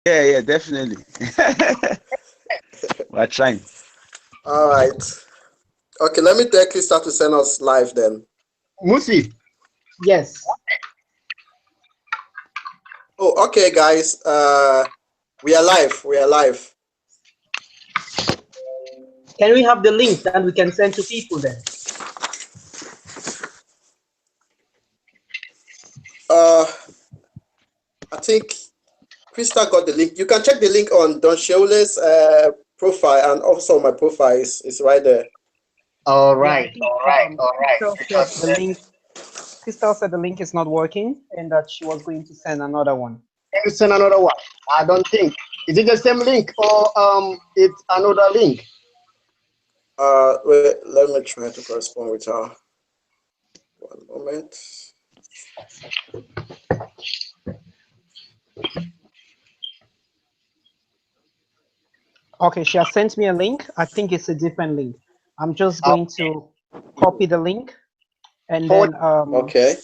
Yeah, definitely. We're trying. All right. Okay, let me tell Krista to send us live then. Musi, Yes. Oh, okay, guys. We are live. We are live. Can we have the link that we can send to people then? I think Krista got the link. You can check the link on Don Sheule's profile, and also my profile is right there. all Yeah, I right, think all right, all right. Crystal said Because the link. Crystal said the link is not working and that she was going to send another one. can you send another one? I don't think. Is it the same link or it's another link? Wait, let me try to correspond with her. One moment. Okay, she has sent me a link. I think it's a different link. I'm just going to copy the link and then Okay.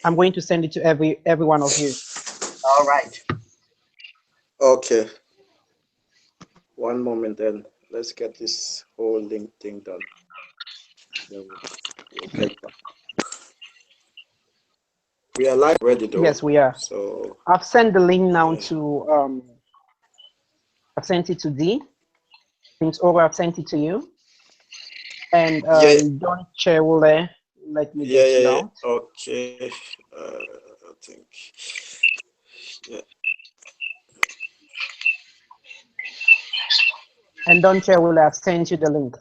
I'm going to send it to every one of you. All right. Okay. One moment then. Let's get this whole link thing done. Then we'll get back. We are live ready though. Yes, we are. So I've sent the link now to I've sent it to D. Things over, I've sent it to you. And Don Chewule, let me get it out. Okay. I think. Yeah. And Don Chewule, I've sent you the link.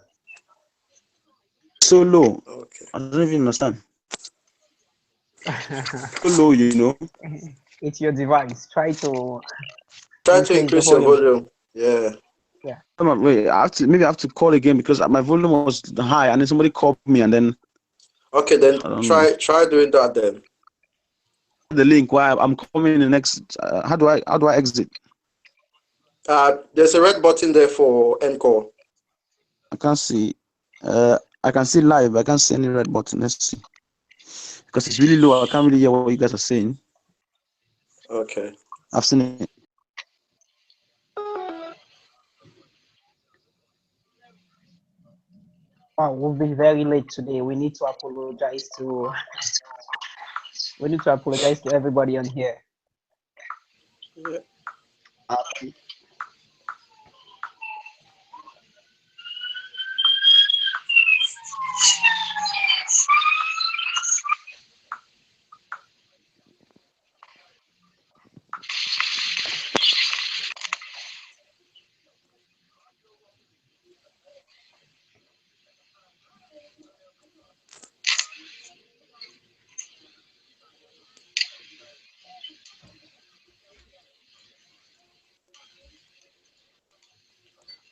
So low. Okay. I don't even understand. So low, you know. It's your device. Try to Increase your volume. Yeah. Yeah. Come on, wait. Maybe I have to call again because my volume was high, and then somebody called me, and then. Okay, then try doing that then. The link. Why I'm coming in the next. How do I exit? There's a red button there for encore. I can't see. I can see live. I can't see any red button. Let's see. Because it's really low. I can't really hear what you guys are saying. Okay. I've seen it. Wow, we've been very late today. We need to apologize to everybody on here. Yeah.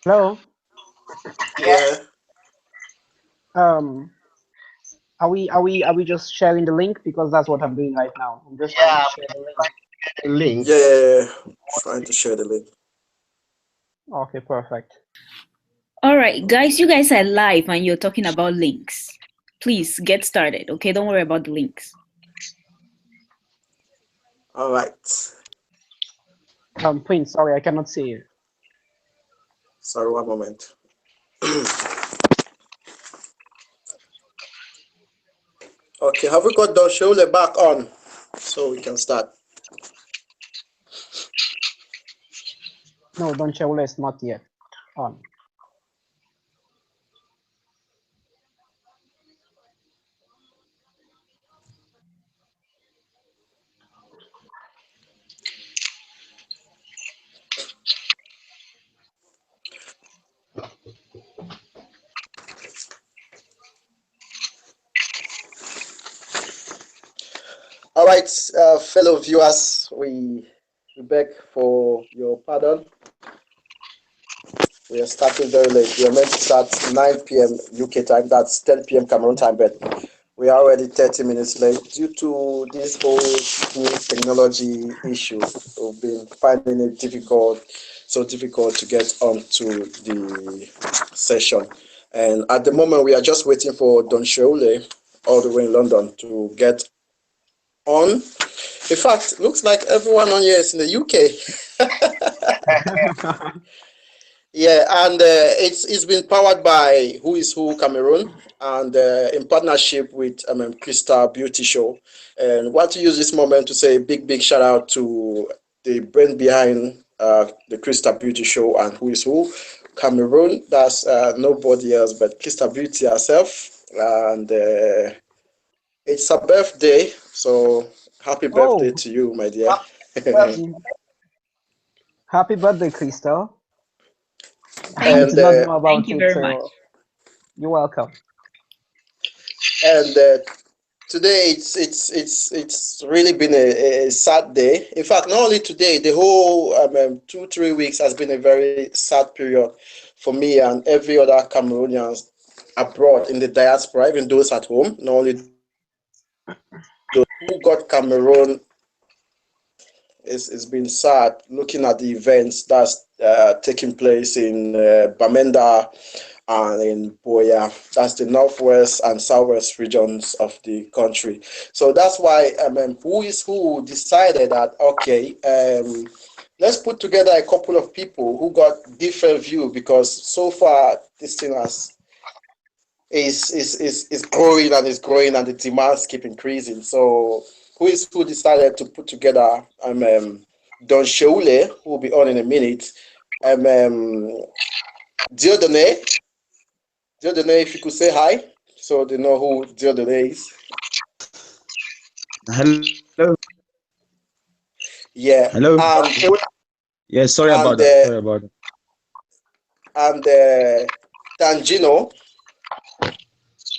Hello. Yeah. Are we just sharing the link, because that's what I'm doing right now. I'm just trying to share the link. Yeah. Trying to share the link. Okay, perfect. All right, guys, you guys are live and you're talking about links. Please get started, okay? Don't worry about the links. All right. Prince, sorry, I cannot see you. Sorry, one moment. Okay, have we got Don Shole back on so we can start? No, Don Chewule is not yet on. All right, fellow viewers, we beg for your pardon. We are starting very late. We are meant to start 9 p.m. UK time. That's 10 p.m. Cameroon time, but we are already 30 minutes late due to this whole new technology issue. We've been finding it so difficult to get onto the session. And at the moment, we are just waiting for Don Sheole, all the way in London, to get on. In fact, looks like everyone on here is in the UK. Yeah, and it's been powered by Who is Who Cameroon, and in partnership with Crystal Beauty Show. And want to use this moment to say a big shout out to the brain behind the Crystal Beauty Show and Who is Who Cameroon. That's nobody else but Crystal Beauty herself, and it's her birthday, so happy birthday Oh, to you, my dear. happy birthday, Crystal. I Thank and did not know thank about you it, very much. so you're welcome. and today it's really been a sad day. In fact, not only today, the whole 2-3 weeks has been a very sad period for me and every other Cameroonians abroad in the diaspora, even those at home. Not only those who got Cameroon, it's been sad looking at the events that's taking place in Bamenda and in Boya. That's the northwest and southwest regions of the country. So that's why Who is Who decided that okay, let's put together a couple of people who got different view, because so far this thing is growing and is growing and the demands keep increasing. So Who is Who decided to put together Don Sheule, who will be on in a minute, Diodone. Diodone, if you could say hi, so they know who Diodone is. Hello. Yeah, Hello. and Yeah, sorry about and that. uh, Sorry about that. and Tangino,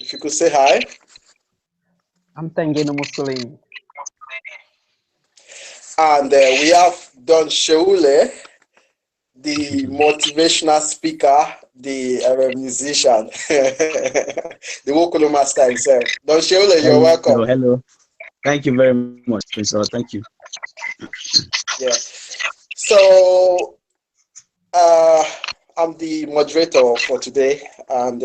if you could say hi. I'm Tengeno Mussolini. And we have Don Sheule, the motivational speaker, the musician, the vocal master himself. Don Sheule, you're Hello, welcome. hello. Thank you very much, Prince. Thank you. Yeah. So uh, I'm the moderator for today, and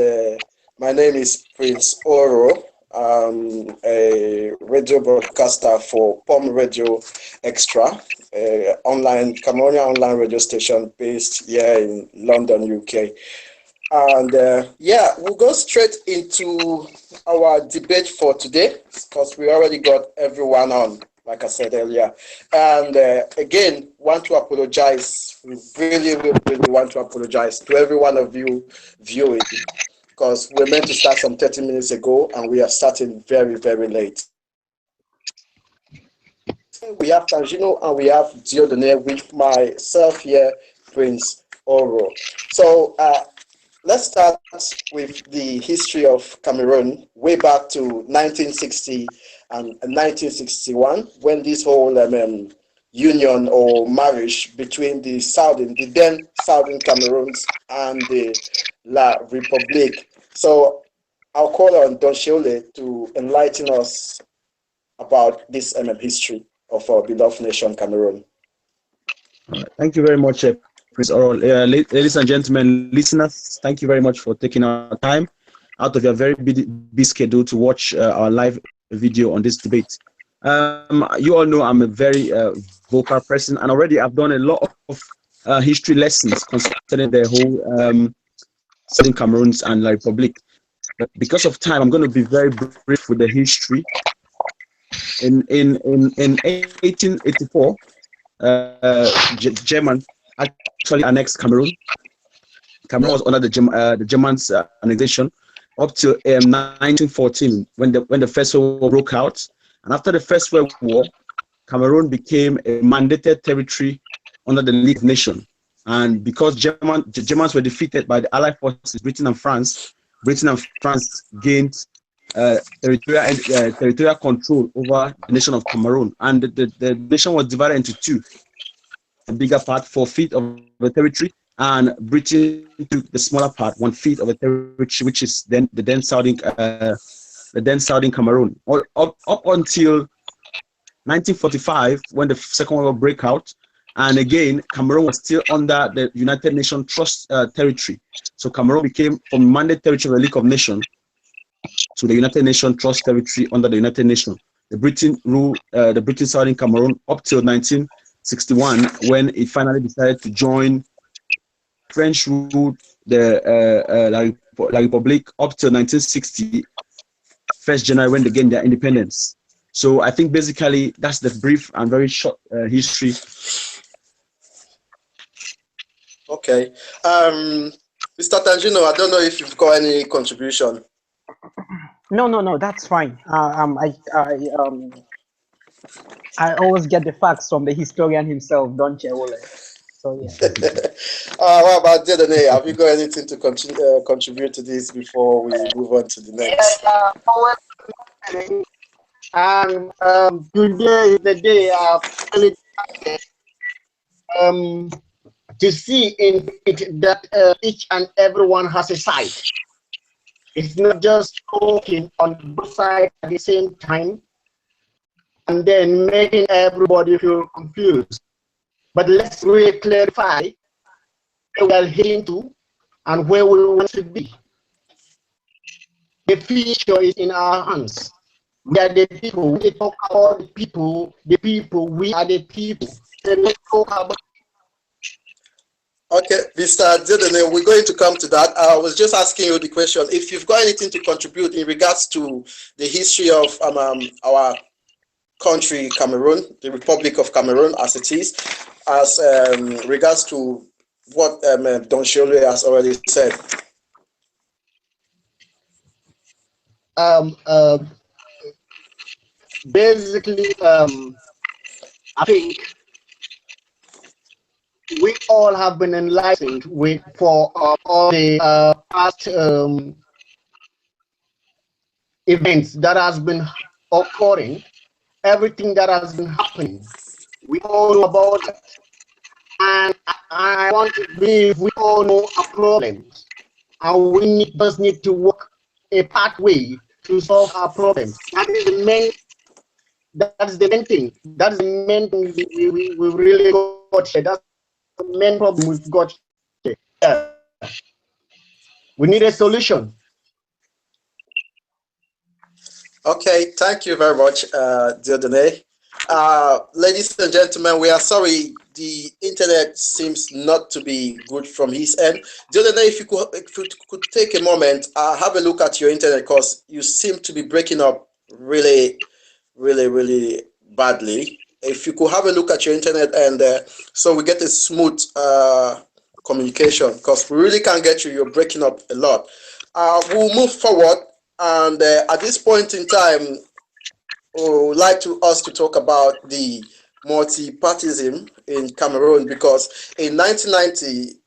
my name is Prince Oro. I'm a radio broadcaster for POM Radio Extra, Cameroonian online radio station based here in London, UK. And yeah, we'll go straight into our debate for today, because we already got everyone on, like I said earlier. And again, want to apologize. We really want to apologize to every one of you viewing, because we're meant to start some 30 minutes ago and we are starting very late. We have Tangino and we have Diodone with myself here, Prince Oro. So let's start with the history of Cameroon way back to 1960 and 1961, when this whole union or marriage between the then Southern Cameroons and the La Republique. So I'll call on Don Sheule to enlighten us about this history of our beloved nation, Cameroon. All right. Thank you very much, Prince Oral. Ladies and gentlemen, listeners, thank you very much for taking our time out of your very busy schedule to watch our live video on this debate. You all know I'm a very vocal person, and already I've done a lot of history lessons concerning the whole Southern Cameroons and La Republic. But because of time, I'm going to be very brief with the history. In 1884, German actually annexed Cameroon. Cameroon was under the Germans' annexation up to 1914, when the First World War broke out. And after the First World War, Cameroon became a mandated territory under the League of Nations. And because Germans were defeated by the Allied forces, Britain and France gained territorial control over the nation of Cameroon. And the nation was divided into two. The bigger part, 4 feet of the territory, and Britain took the smaller part, 1 feet of the territory, which is then the then Southern Cameroon. Up until 1945, when the Second World War broke out, and again, Cameroon was still under the United Nations Trust territory. So Cameroon became from mandate territory of the League of Nations to the United Nations Trust territory under the United Nations. The Britain ruled the British Southern Cameroon up till 19 1961 when it finally decided to join French ruled La République up till 1960, 1st January when they gained their independence. So I think basically that's the brief and very short history. Okay. Mr. Tangino, I don't know if you've got any contribution. No, that's fine. I always get the facts from the historian himself, Don Chewole. So yeah. What about Dedene? Have you got anything to contribute to this before we move on to the next? And today is the day to see in it that each and everyone has a side. It's not just talking on both sides at the same time and then making everybody feel confused. But let's really clarify where we are heading to and where we want to be. The future is in our hands. We are the people. We talk about the people, we are the people. Let's talk about. Okay, Mr. Dedene, we're going to come to that. I was just asking you the question, if you've got anything to contribute in regards to the history of our country, Cameroon, the Republic of Cameroon as it is, as regards to what Don Shirley has already said. Basically, I think we all have been enlightened for all the past events that has been occurring, everything that has been happening. We all know about it. And I want to believe we all know our problems. And we just need to work a pathway to solve our problems. That is the main thing. That is the main thing we really got here. That's the main problem we've got here. Yeah. We need a solution. Okay, thank you very much, Diodone. Ladies and gentlemen, we are sorry the internet seems not to be good from his end. Diodone, if you could take a moment, have a look at your internet because you seem to be breaking up really badly. If you could have a look at your internet and so we get a smooth communication because we really can't get you. You're breaking up a lot. We'll move forward. And at this point in time, we would like us to talk about the multi-partyism in Cameroon because in 1990,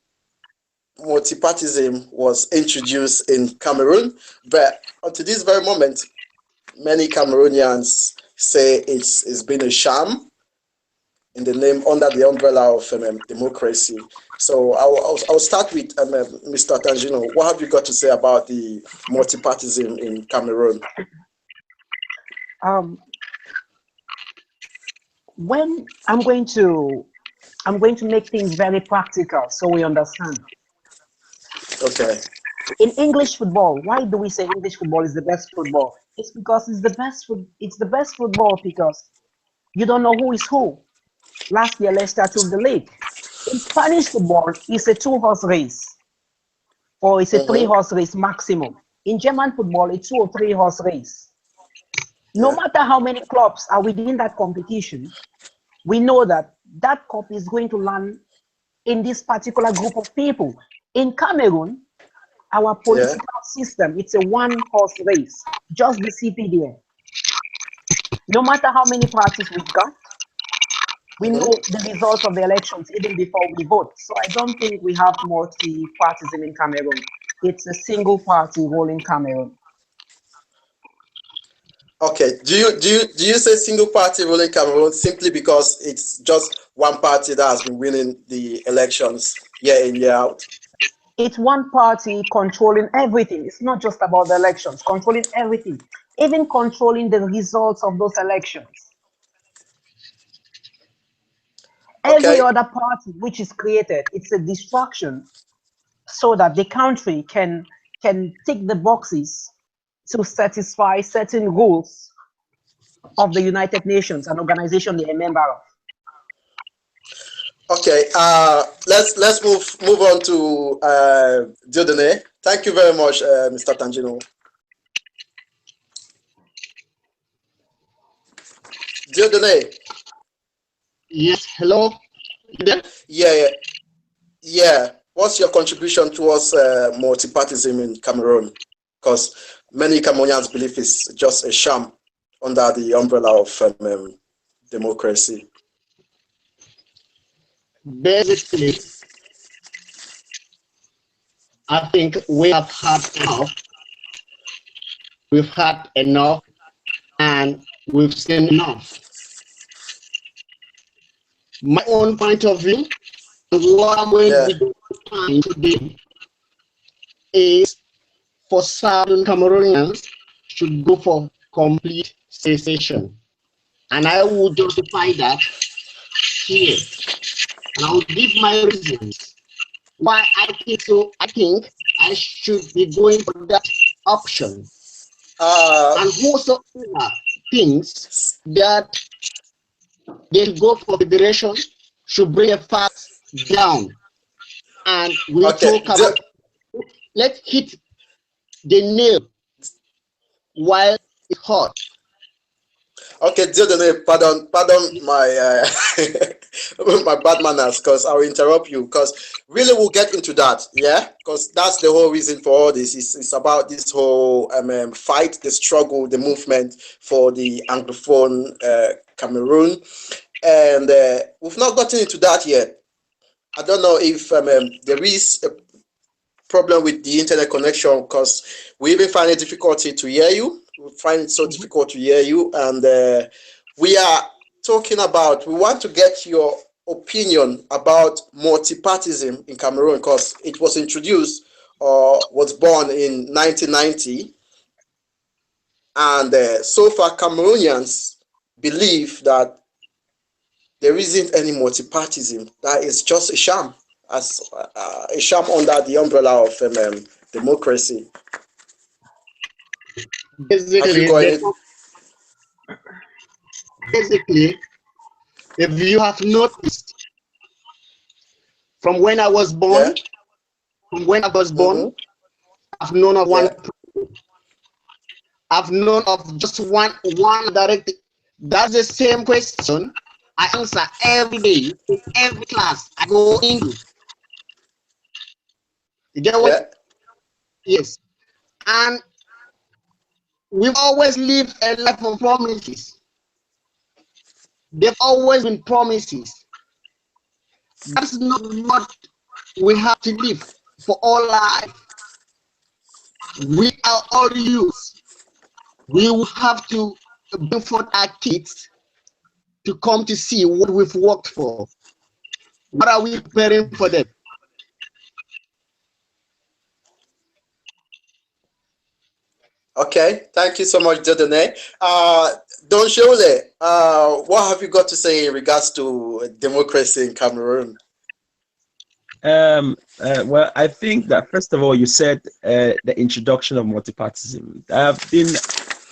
multi-partyism was introduced in Cameroon, but until this very moment, many Cameroonians say it's been a sham in the name under the umbrella of democracy. So I'll start with Mr. Tangino. What have you got to say about the multi-partyism in Cameroon? When I'm going to make things very practical so we understand. Okay. In English football, why do we say English football is the best football? It's because it's the best football because you don't know who is who. Last year, Leicester took the league. In Spanish football, it's a 2-horse race, or it's a 3-horse race maximum. In German football, it's 2 or 3-horse race. No matter how many clubs are within that competition, we know that that cup is going to land in this particular group of people. In Cameroon, our political system, it's a 1-horse race, just the CPDM. No matter how many parties we've got, we know the results of the elections even before we vote. So I don't think we have multi-partism in Cameroon. It's a single party rule in Cameroon. Okay. Do you say single party rule in Cameroon simply because it's just one party that has been winning the elections year in, year out? It's one party controlling everything. It's not just about the elections, controlling everything, even controlling the results of those elections. Every other party which is created, it's a distraction so that the country can tick the boxes to satisfy certain rules of the United Nations, an organization they're a member of. Okay, let's move on to Dieudonné. Thank you very much, Mr. Tangino. Dieudonné. Yes, hello. Yeah. What's your contribution towards multipartyism in Cameroon? Because many Cameroonians believe it's just a sham under the umbrella of democracy. Basically, I think we have had enough. We've had enough, and we've seen enough. My own point of view, and what I'm going to be doing today is for certain Cameroonians should go for complete cessation. And I will justify that here. And I will give my reasons why I think so. I think I should be going for that option. And whosoever thinks that they go for federation should bring a fact down. And we'll talk about, let's hit the nail while it's hot. Okay, Dieudonné, pardon my my bad manners, because I'll interrupt you, because really we'll get into that, yeah, because that's the whole reason for all this. It's about this whole fight, the struggle, the movement for the Anglophone Cameroon, and we've not gotten into that yet. I don't know if there is a problem with the internet connection, because we even find it difficulty to hear you. We find it so difficult to hear you, and we are talking about, we want to get your opinion about multipartyism in Cameroon, because it was introduced or was born in 1990, and so far Cameroonians believe that there isn't any multipartyism. That is just a sham, as a sham under the umbrella of democracy. Basically, if you have noticed, from when I was born, I've known of one. I've known of just one direct. That's the same question I answer every day in every class I go into. You get what? Yes. And we've always lived a life of promises. They've always been promises. That's not what we have to live for all life. We are all youth. We will have to bring forth our kids to come to see what we've worked for. What are we preparing for them? Okay, thank you so much, Dieudonné. Don Shole, what have you got to say in regards to democracy in Cameroon? Well, I think that first of all, you said the introduction of multipartyism. I've been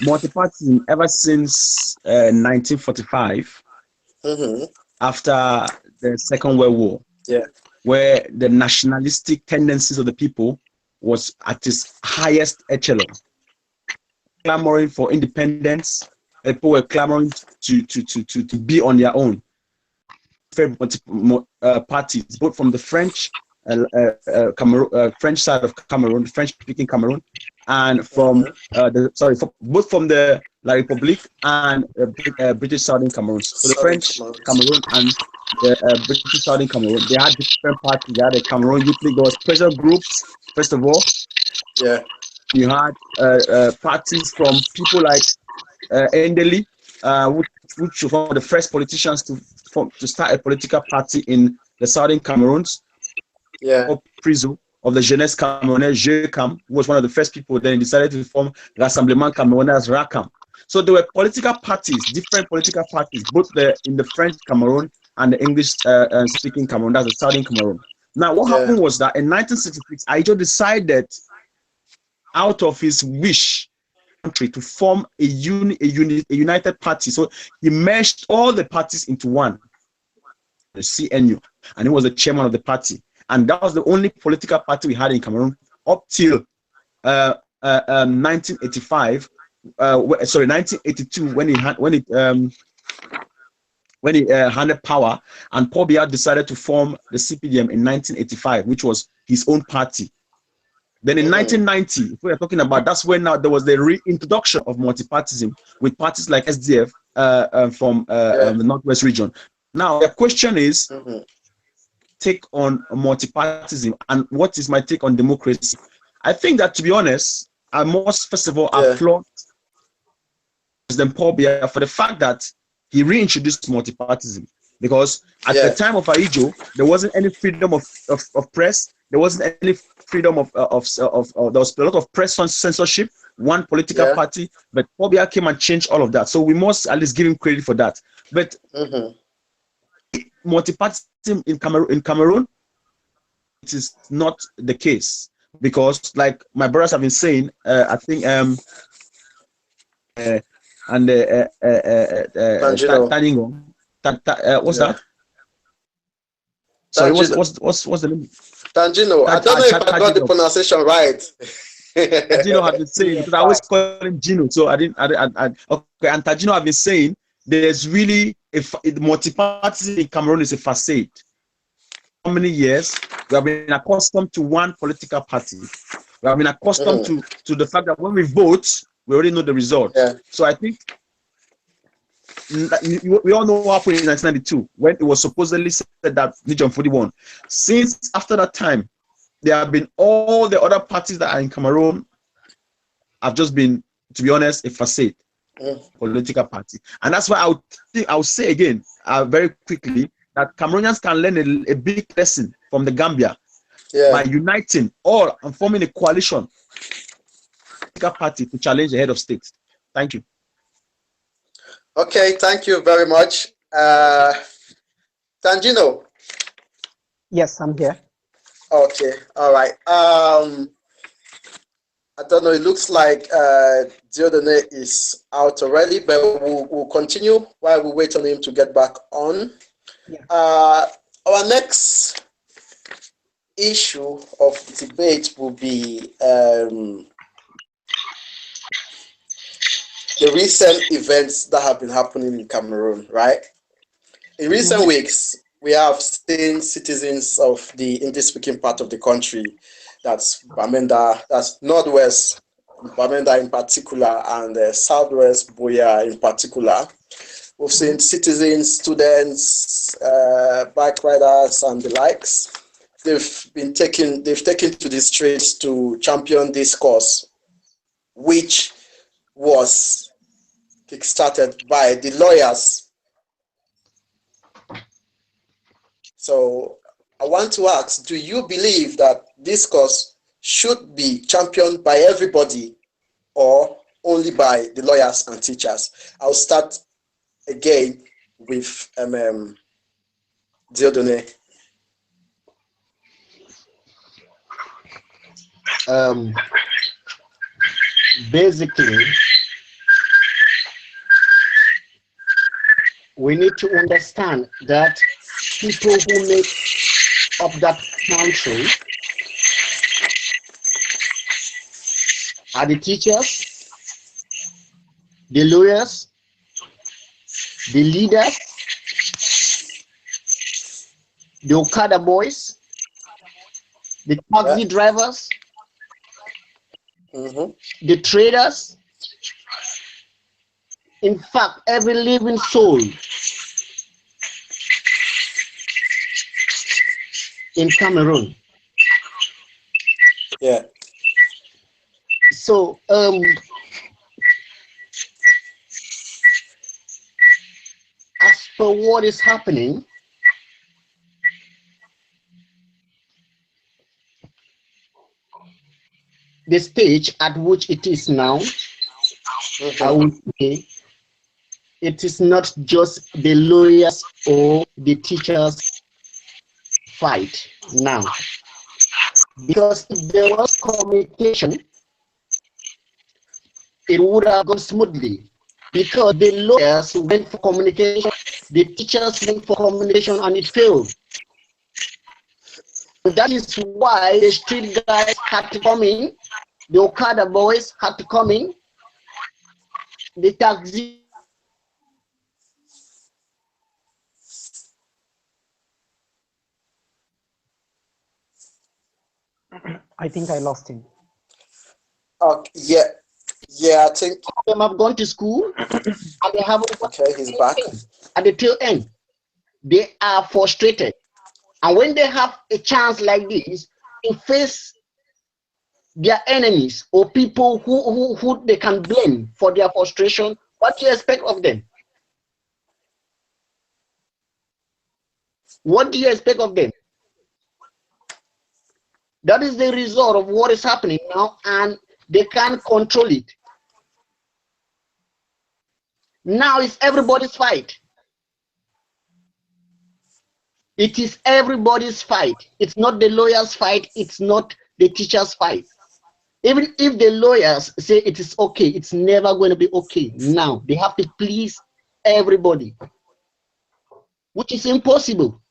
multipartyism ever since 1945, after the Second World War, where the nationalistic tendencies of the people was at its highest echelon, clamoring for independence. People were clamoring to be on their own. Parties, both from the French French side of Cameroon, French-speaking Cameroon, and from both from the La République and British Southern Cameroon. So the French Cameroon and the British Southern Cameroon, they had different parties. They had the Cameroon Youth League. There was pressure groups, first of all. Yeah. You had parties from people like Endeli, which were one of the first politicians to start a political party in the Southern Cameroons. Yeah. Priso of the Jeunesse Camerounaise, JCAM, was one of the first people. Then decided to form Rassemblement Camerounais, RACAM. So there were political parties, different political parties, both in the French Cameroon and the English-speaking Cameroon, that's the Southern Cameroon. Now, what happened was that in 1966, Aïdjo decided, out of his wish, country to form a united party. So he merged all the parties into one, the CNU. and he was the chairman of the party. And that was the only political party we had in Cameroon up till 1985. 1982, when he handed power, and Paul Biya decided to form the CPDM in 1985, which was his own party. Then in 1990, if we are talking about, that's when now there was the reintroduction of multipartism with parties like SDF from the Northwest region. Now the question is, take on multipartism, and what is my take on democracy? I think that, to be honest, I must first of all applaud President Paul Biya for the fact that he reintroduced multipartism, because at the time of Aijo, there wasn't any freedom of press. There wasn't any freedom of there was a lot of press censorship, one political party, but Paul Biya came and changed all of that. So we must at least give him credit for that. But multipartism in Cameroon, it is not the case, because like my brothers have been saying, I think Taningo, what's that? Sorry, what's the name? Tangino. I don't know if I got the pronunciation right. Tangino have been saying, because I always call him Gino, so I didn't. Okay, and Tangino have been saying there's really multipartism in Cameroon is a facade. How many years we have been accustomed to one political party? We have been accustomed to the fact that when we vote, we already know the result. So I think we all know what happened in 1992 when it was supposedly said that Nijon Fudi won. Since after that time, there have been all the other parties that are in Cameroon have just been, to be honest, a facade political party. And that's why I'll say again, very quickly, that Cameroonians can learn a big lesson from the Gambia by uniting all and forming a coalition party to challenge the head of state. Thank you. Okay, thank you very much. Tangino. Yes, I'm here. Okay, all right. I don't know, it looks like Diodone is out already, but we'll continue while we wait on him to get back on. Our next issue of debate will be the recent events that have been happening in Cameroon, right? In recent weeks, we have seen citizens of the English-speaking part of the country, that's Bamenda, that's Northwest, Bamenda in particular, and Southwest Buea in particular. We've seen citizens, students, bike riders, and the likes. They've taken to the streets to champion this cause, which was kickstarted by the lawyers. So I want to ask, do you believe that this cause should be championed by everybody or only by the lawyers and teachers? I'll start again with Diodone. Basically, we need to understand that people who make up that country are the teachers, the lawyers, the leaders, the Okada boys, the taxi drivers, the traders, in fact, every living soul in Cameroon. So, as for what is happening, the stage at which it is now, I would say it is not just the lawyers or the teachers fight now. Because if there was communication, it would have gone smoothly. Because the lawyers went for communication, the teachers went for communication, and it failed. That is why the street guys had to come in, the Okada boys had to come in, the taxi. I think I lost him. Yeah, I think Them have gone to school and they haven't. Okay, he's back. At the tail end, they are frustrated, and when they have a chance like this to face their enemies or people who they can blame for their frustration, what do you expect of them? What do you expect of them? That is the result of what is happening now, and they can't control it. Now it's everybody's fight. It is everybody's fight. It's not the lawyers' fight. It's not the teachers' fight. Even if the lawyers say it is okay, it's never going to be okay. Now they have to please everybody, which is impossible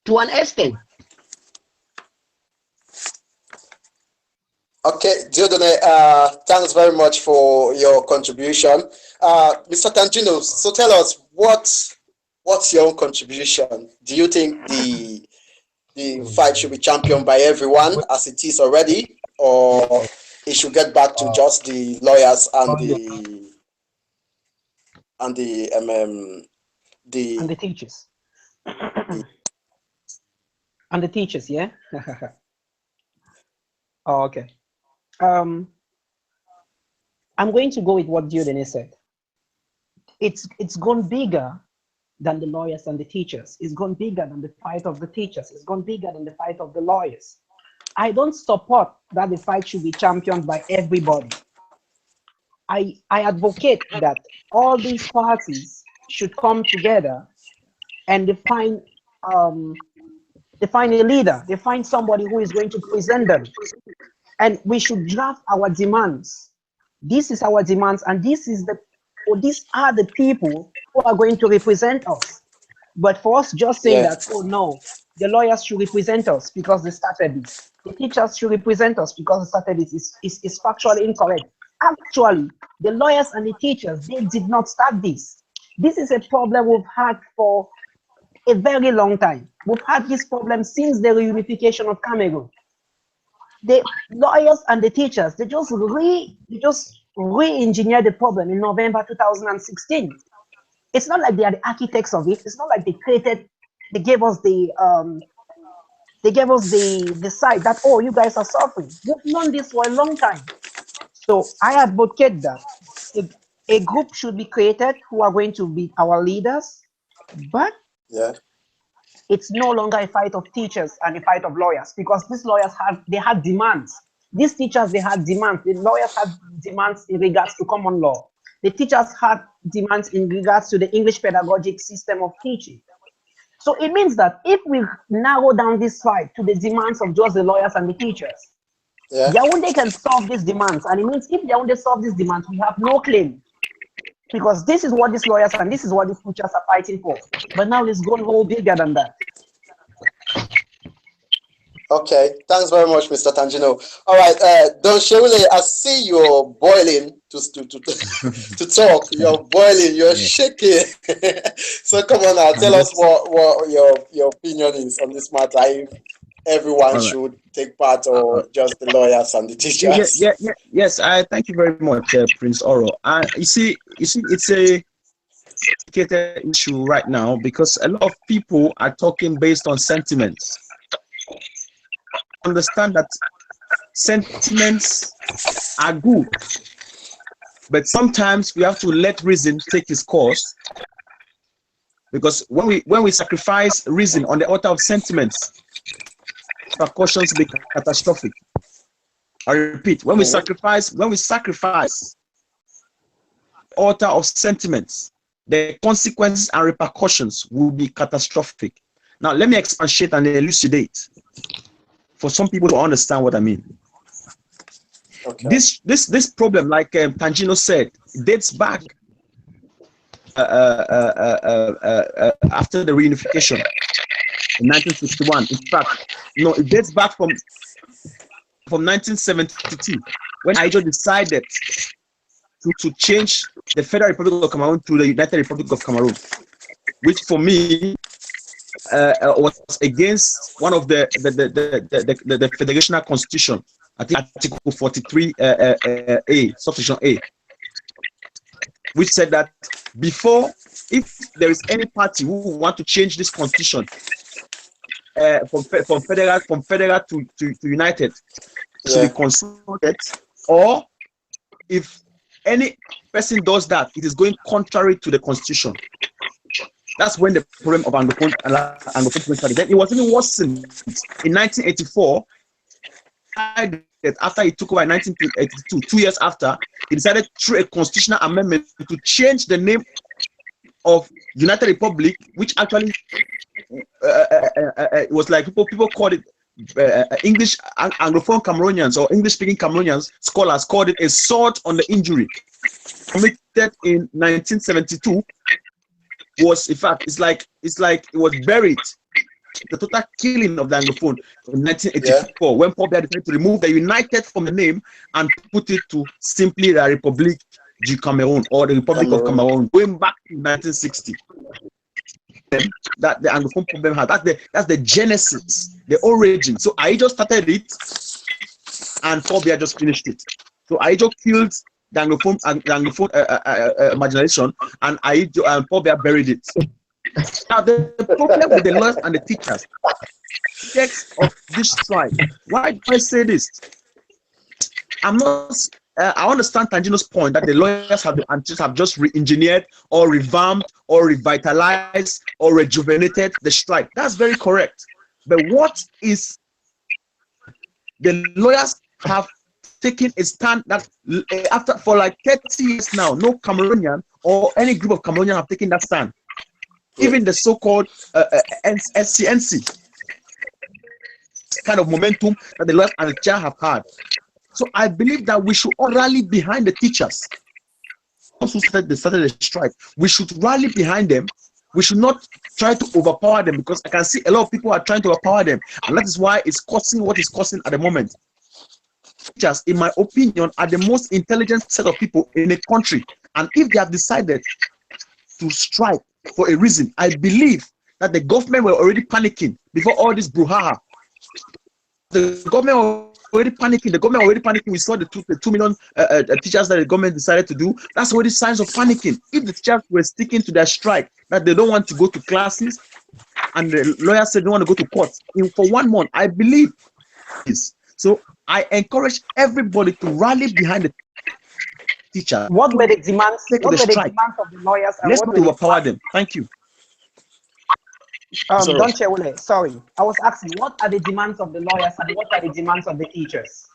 to an extent. Okay, Diodone, thanks very much for your contribution. Mr. Tangino, so tell us what's your own contribution? Do you think the fight should be championed by everyone as it is already, or it should get back to just the lawyers and the teachers? And the teachers, yeah. Oh, okay. I'm going to go with what Diodene said. It's gone bigger than the lawyers and the teachers. It's gone bigger than the fight of the teachers. It's gone bigger than the fight of the lawyers. I don't support that the fight should be championed by everybody. I advocate that all these parties should come together and define a leader. They find somebody who is going to present them. And we should draft our demands. This is our demands, and these are the people who are going to represent us. But for us just saying that, oh no, the lawyers should represent us because they started this, the teachers should represent us because they started this, is factually incorrect. Actually, the lawyers and the teachers, they did not start this. This is a problem we've had for a very long time. We've had this problem since the reunification of Cameroon. The lawyers and the teachers, they just re-engineered the problem in November 2016. It's not like they are the architects of it. It's not like they gave us the side that, oh, you guys are suffering. We've known this for a long time. So I advocate that a group should be created who are going to be our leaders, but it's no longer a fight of teachers and a fight of lawyers, because these lawyers had demands. These teachers, they had demands. The lawyers had demands in regards to common law. The teachers had demands in regards to the English pedagogic system of teaching. So it means that if we narrow down this fight to the demands of just the lawyers and the teachers, Yaoundé can solve these demands. And it means if Yaoundé solve these demands, we have no claim. Because this is what these lawyers and this is what these teachers are fighting for. But now it's going a whole bigger than that. Okay, thanks very much, Mr. Tangino. All right, Don Shewule, I see you're boiling to talk. You're boiling, you're shaking. So come on now, tell us what your opinion is on this matter. If everyone should take part, or just the lawyers and the teachers. Yes. I thank you very much, Prince Oro. You see, it's a complicated issue right now because a lot of people are talking based on sentiments. Understand that sentiments are good, but sometimes we have to let reason take its course, because when we sacrifice reason on the altar of sentiments, repercussions be catastrophic. I repeat, when we sacrifice altar of sentiments, the consequences and repercussions will be catastrophic. Now let me expatiate and elucidate for some people to understand what I mean. Okay. This problem, like Tangino said, dates back after the reunification. in 1961. In fact, no, it dates back from 1972 when IJO decided to change the Federal Republic of Cameroon to the United Republic of Cameroon, which for me was against one of the federational constitution. I think Article 43 A, subsection A, which said that before, if there is any party who want to change this constitution from federal to united, to be consulted, or if any person does that, it is going contrary to the constitution. That's when the problem of Anglophone started. Then it was even worse in 1984. After he took over in 1982, 2 years after, he decided through a constitutional amendment to change the name of United Republic, which actually it was like people called it English Anglophone Cameroonians or English-speaking Cameroonians, scholars called it a sword on the injury committed in 1972. Was in fact it's like it was buried. The total killing of the Anglophone in 1984 when Paul Biya decided to remove the United from the name and put it to simply the République du Cameroun or the Republic of Cameroon, going back to 1960. That the Anglophone problem had. That's the genesis, the origin. So I just started it, and Paul Biya just finished it. So I just killed the Anglophone marginalization, and Paul Biya buried it. Now the problem with the lawyers and the teachers, text of this strike. Why do I say this? I'm not. I understand Tangino's point that the lawyers have just re-engineered or revamped or revitalized or rejuvenated the strike. That's very correct. But what is the lawyers have taken a stand that for like 30 years now, no Cameroonian or any group of Cameroonians have taken that stand. Even the so-called SCNC kind of momentum that the lawyers and the chair have had. So I believe that we should all rally behind the teachers. Those who started the strike, we should rally behind them. We should not try to overpower them, because I can see a lot of people are trying to overpower them, and that is why it's causing what it's causing at the moment. Teachers, in my opinion, are the most intelligent set of people in a country, and if they have decided to strike for a reason, I believe that the government were already panicking before all this brouhaha. The government were already panicking. We saw the 2 million teachers that the government decided to do. That's already signs of panicking. If the teachers were sticking to their strike, that they don't want to go to classes, and the lawyers said they don't want to go to court for 1 month, I believe this. So I encourage everybody to rally behind the teacher. What were the demands? What were the demands of the lawyers? And let's not overpower them. Thank you. Don't Chewule, sorry. I was asking, what are the demands of the lawyers and what are the demands of the teachers?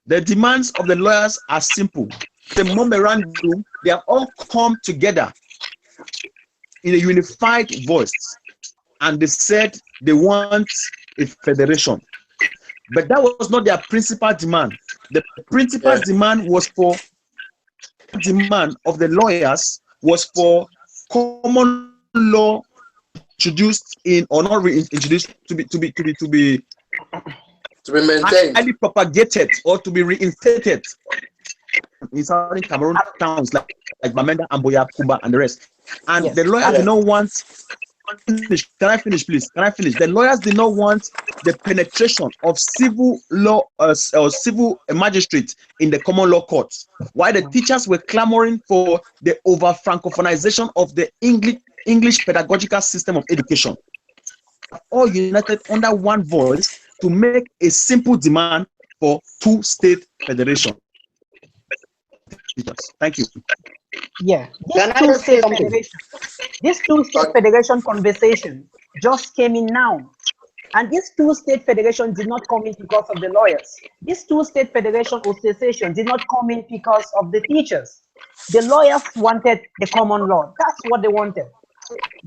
The demands of the lawyers are simple. The memorandum, they have all come together in a unified voice, and they said they want a federation. But that was not their principal demand. The principal demand was for demand of the lawyers was for common law introduced in or not reintroduced to be maintained, highly propagated or to be reinstated in southern Cameroon towns like Bamenda, Amboya, Kumba, and the rest. And the lawyers did not want. Can I finish, please? Can I finish? The lawyers did not want the penetration of civil law or civil magistrates in the common law courts, while the teachers were clamoring for the over-francophonization of the English pedagogical system of education. All united under one voice to make a simple demand for two-state federation. Thank you. Yeah, this two-state federation conversation just came in now. And this two-state federation did not come in because of the lawyers. This two-state federation or secession did not come in because of the teachers. The lawyers wanted the common law. That's what they wanted.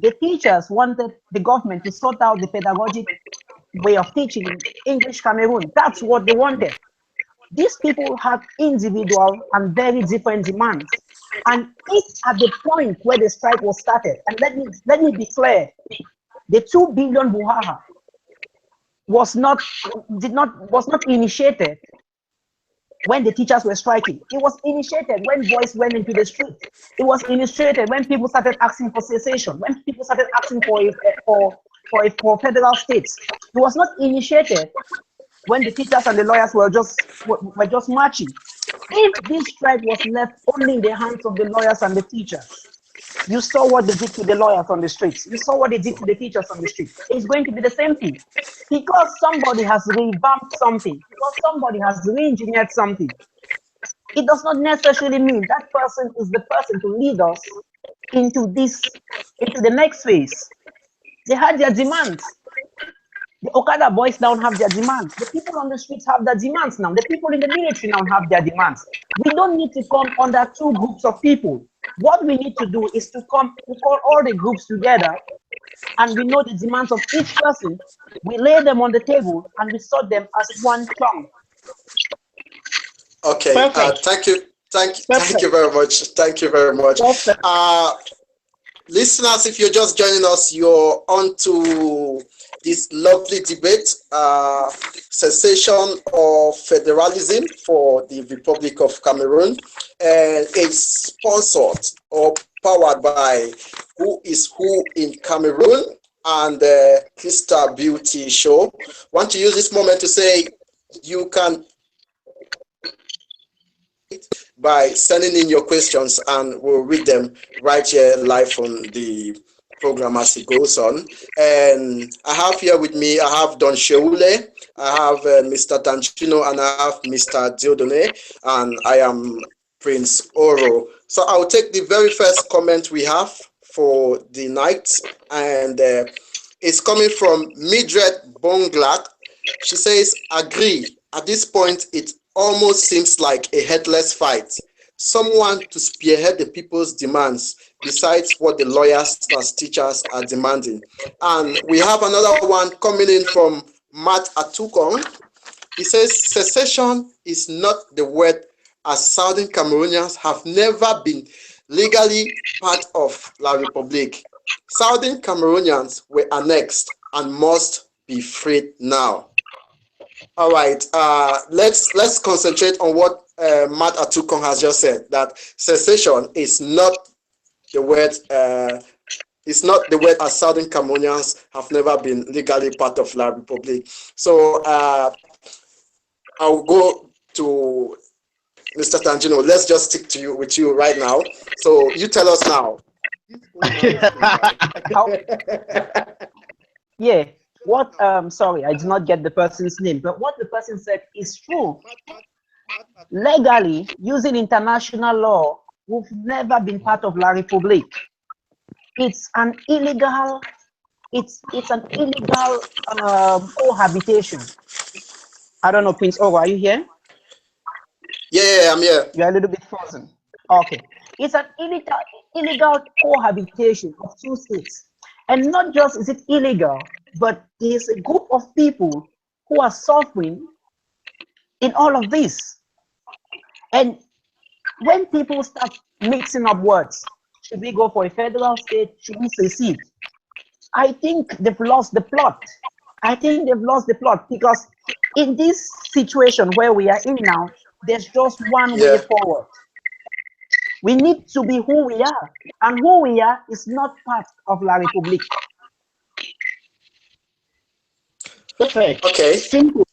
The teachers wanted the government to sort out the pedagogic way of teaching English Cameroon. That's what they wanted. These people have individual and very different demands. And it's at the point where the strike was started. And let me be clear. The 2 billion buhaha was not initiated when the teachers were striking. It was initiated when boys went into the street. It was initiated when people started asking for secession, when people started asking for federal states. It was not initiated when the teachers and the lawyers were just marching. If this strike was left only in the hands of the lawyers and the teachers, you saw what they did to the lawyers on the streets. You saw what they did to the teachers on the streets. It's going to be the same thing. Because somebody has revamped something, because somebody has re-engineered something, it does not necessarily mean that person is the person to lead us into the next phase. They had their demands. The Okada boys now have their demands. The people on the streets have their demands now. The people in the military now have their demands. We don't need to come under 2 groups of people. What we need to do is to call all the groups together, and we know the demands of each person. We lay them on the table and we sort them as one chunk. Okay. Thank you very much. Thank you very much. Listeners, if you're just joining us, you're on to this lovely debate, secession or federalism for the Republic of Cameroon, and it's sponsored or powered by Who is Who in Cameroon and the Crystal Beauty Show. Want to use this moment to say you can by sending in your questions and we'll read them right here live on the program as it goes on. And I have here with me, I have Don Sheule, I have Mr. Tanchino, and I have Mr. Diodone, and I am Prince Oro. So I'll take the very first comment we have for the night, and it's coming from Mildred Bonglak. She says, agree. At this point, it almost seems like a headless fight. Someone to spearhead the people's demands besides what the lawyers and teachers are demanding. And we have another one coming in from Matt Atukong. He says, secession is not the word, as Southern Cameroonians have never been legally part of La République. Southern Cameroonians were annexed and must be freed now. All right, let's concentrate on what Matt Atukong has just said, that secession is not the word, as Southern Cameroonians have never been legally part of La République. So I'll go to Mr. Tangino. Let's just stick with you right now. So you tell us now. Yeah. What sorry, I did not get the person's name, but what the person said is true. Legally, using international law, we've never been part of La République. It's an illegal cohabitation. I don't know, Prince Ogo, are you here? Yeah, I'm here. You're a little bit frozen. Okay. It's an illegal cohabitation of 2 states. And not just is it illegal, but there's a group of people who are suffering in all of this. And when people start mixing up words, should we go for a federal state? Should we secede? I think they've lost the plot. I think they've lost the plot, because in this situation where we are in now, there's just one way forward. We need to be who we are, and who we are is not part of La République. Perfect. Okay. Simple.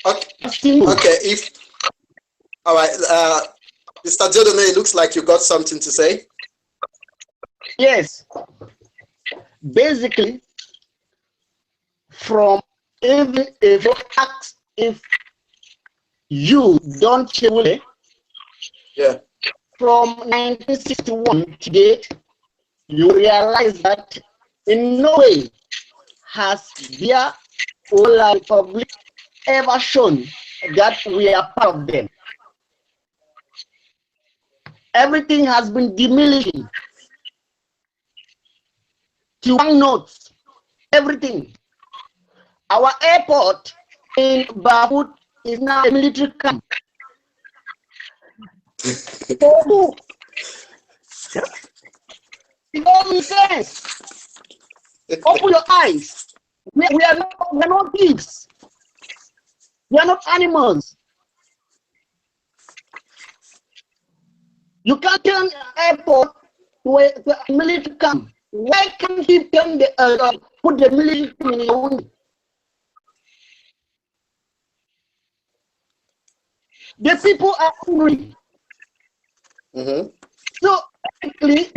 Okay. All right. Mr. Diodone, it looks like you got something to say. Yes. Basically, from even if you ask if you don't Chewule, from 1961 to date, you realize that in no way has their La Republic ever shown that we are part of them. Everything has been diminishing to one note. Everything. Our airport in Bahut is now a military camp. It don't make sense. Open your eyes. We are not thieves. We are not animals. You can't turn an airport to a military camp. Why can't he turn put the military in your own? The people are hungry. So basically,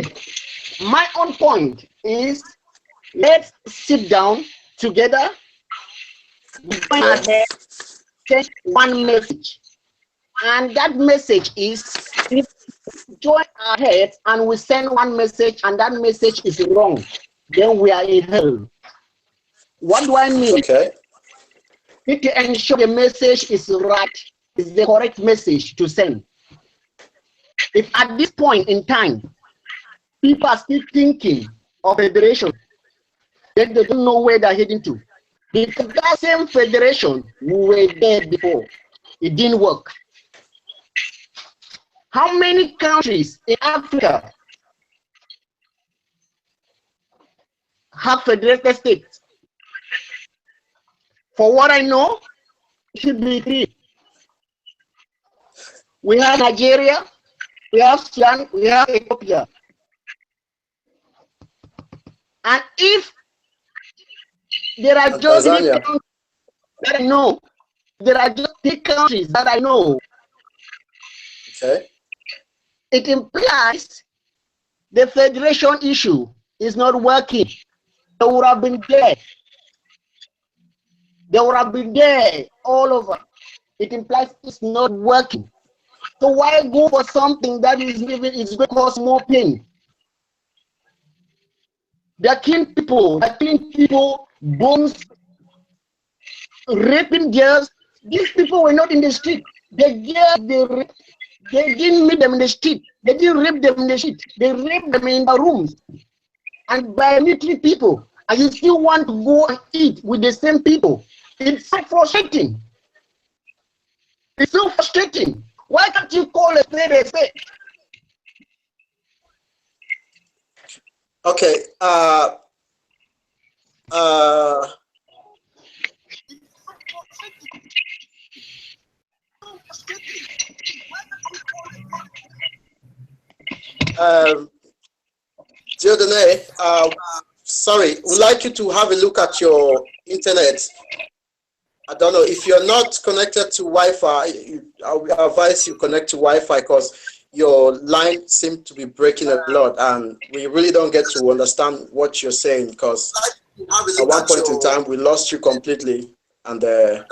my own point is, let's sit down together, join our heads, send one message. And that message is, if we join our heads and we send one message and that message is wrong, then we are in hell. What do I mean? Okay. We need to ensure the message is right, is the correct message to send. If at this point in time, people are still thinking of federation, then they don't know where they're heading to. Because that same federation, we were there before. It didn't work. How many countries in Africa have federated states? For what I know, it should be 3. We have Nigeria, we have Sudan, we have Ethiopia. And if there are just 3 countries that I know, there are just 3 countries that I know, okay, it implies the federation issue is not working. They would have been there. They would have been there all over. It implies it's not working. So why go for something that is going to cause more pain? They're killing people, bombs, raping girls. These people were not in the street. The girls, they didn't meet them in the street. They didn't rape them in the street. They raped them in the rooms. And by military people. And you still want to go and eat with the same people. It's so frustrating. It's so frustrating. Why can't you call a spade a spade? Okay. Diodone, sorry, would like you to have a look at your internet. I don't know if you're not connected to Wi-Fi. I advise you connect to Wi-Fi because your line seems to be breaking a lot, and we really don't get to understand what you're saying. Because at one point in time we lost you completely, and then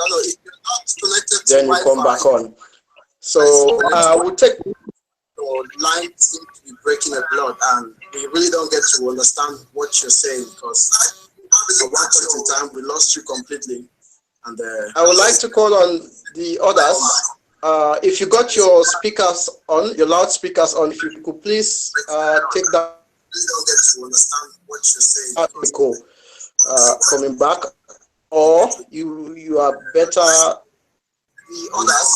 you come back on. So we'll take. Your line seems to be breaking a lot, and we really don't get to understand what you're saying because at one point in time we lost you completely. And I would like to call on the others. If you got your speakers on, your loudspeakers on, if you could please take that. We don't get to understand what you're saying. Cool. Coming back, or you are better.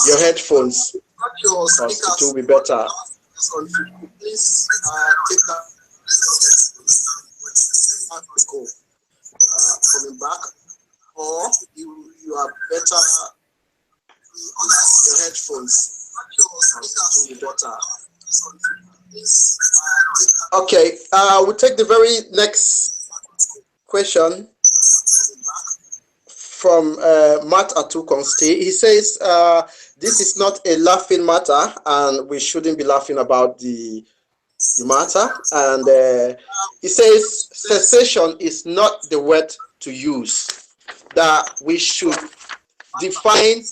Your headphones. It will be better. Please take that. Cool. Coming back, or you are better. Your headphones. It will be better. Okay. We'll take the very next question from Matt Atukonsti. He says, this is not a laughing matter, and we shouldn't be laughing about the matter. And he says, secession is not the word to use, that we should define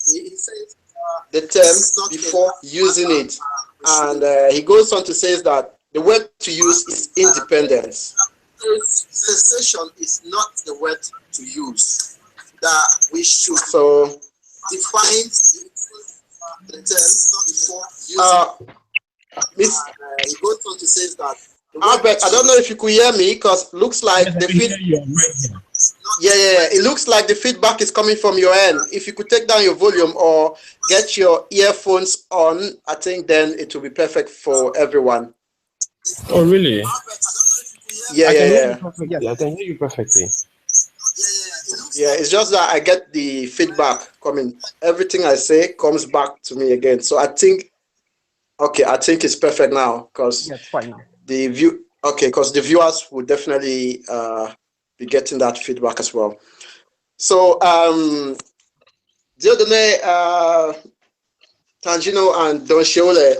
the term before using it. And he goes on to say that the word to use is independence. Secession is not the word to use, that we should define the term before using it. He goes on to say that Albert, I don't know if you could hear me because looks like the feedback. It looks like the feedback is coming from your end. If you could take down your volume or get your earphones on, I think then it will be perfect for everyone. Oh, really? Yeah, I can hear you yeah. perfectly. Yes. I can hear you perfectly. Yeah, it's just that I get the feedback coming. Everything I say comes back to me again. So I think, okay, I think it's perfect now because Yes, fine now. because the viewers will definitely be getting that feedback as well. So Diodone, Tangino and Don Sheole,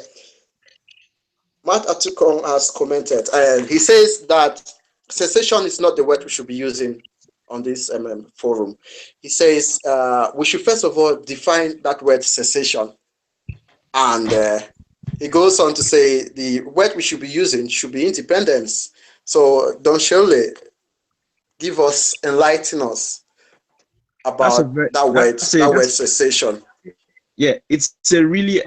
Matt Atukong has commented, and he says that secession is not the word we should be using on this forum. He says we should first of all define that word secession, and he goes on to say the word we should be using should be independence. So Don Shirley, enlighten us That's a about very that word that's secession. yeah. It's a really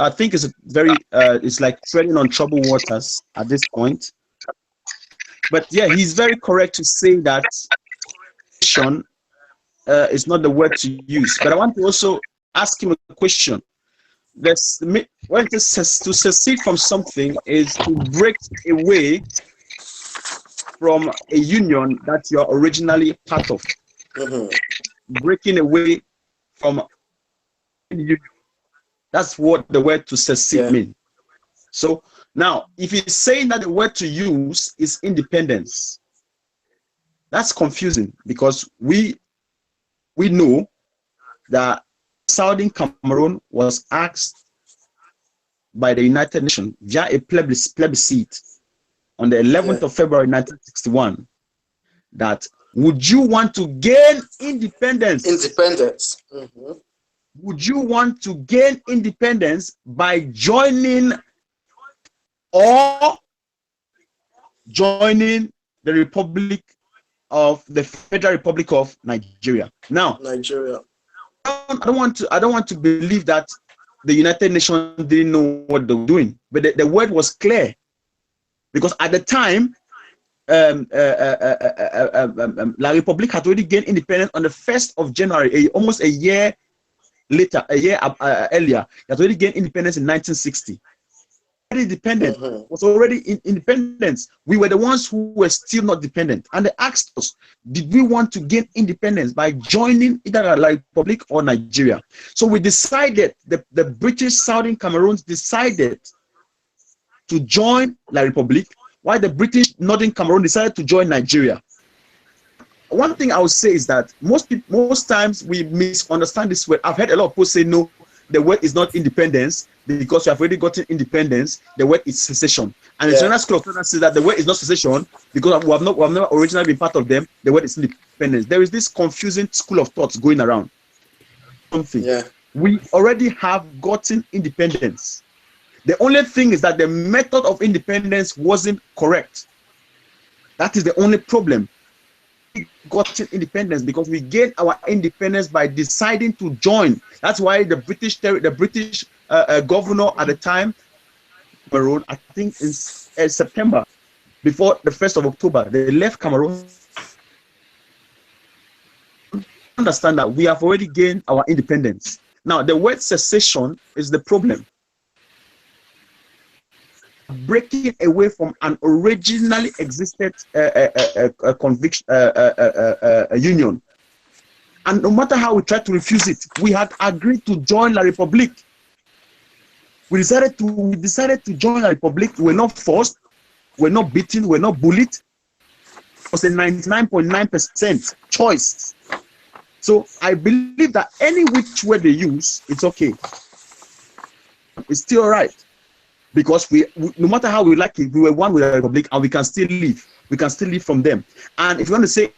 I think it's a very it's like treading on troubled waters at this point. But yeah, he's very correct to say that secession is not the word to use. But I want to also ask him a question. When to secede from something is to break away from a union that you're originally part of. Breaking away from a union. That's what the word to secede means. So now, if he's saying that the word to use is independence, that's confusing because we know that Southern Cameroon was asked by the United Nations via a plebiscite on the 11th of February 1961 that would you want to gain independence? Would you want to gain independence by joining or joining the Republic of the Federal Republic of Nigeria? Now, I don't want to believe that the United Nations didn't know what they were doing, but the word was clear because at the time, La Republique had already gained independence on the 1st of January, almost a year later, earlier. It had already gained independence in 1960. Independent was already in independence. We were the ones who were still not dependent, and they asked us, did we want to gain independence by joining either La Republic or Nigeria? So we decided, the British Southern Cameroons decided to join La Republique, while the British Northern Cameroon decided to join Nigeria. One thing I would say is that most times we misunderstand this word. I've heard a lot of people say, no, the word is not independence because we have already gotten independence. The word is secession. And the general school of thought says that the word is not secession because we have never originally been part of them. The word is independence. There is this confusing school of thoughts going around. We already have gotten independence. The only thing is that the method of independence wasn't correct. That is the only problem. We got independence because we gained our independence by deciding to join. That's why the British governor at the time, Cameroon, I think in September, before the 1st of October, they left Cameroon. Understand that we have already gained our independence. Now, the word secession is the problem. Breaking away from an originally existed union, and no matter how we tried to refuse it, we had agreed to join La Republique. We decided to join La Republique. We're not forced, we're not beaten, we're not bullied. It was a 99.9% choice. So I believe that any which way they use, it's okay. It's still all right. Because we no matter how we like it, we were one with the Republic, and we can still live. We can still live from them. And if you want to say,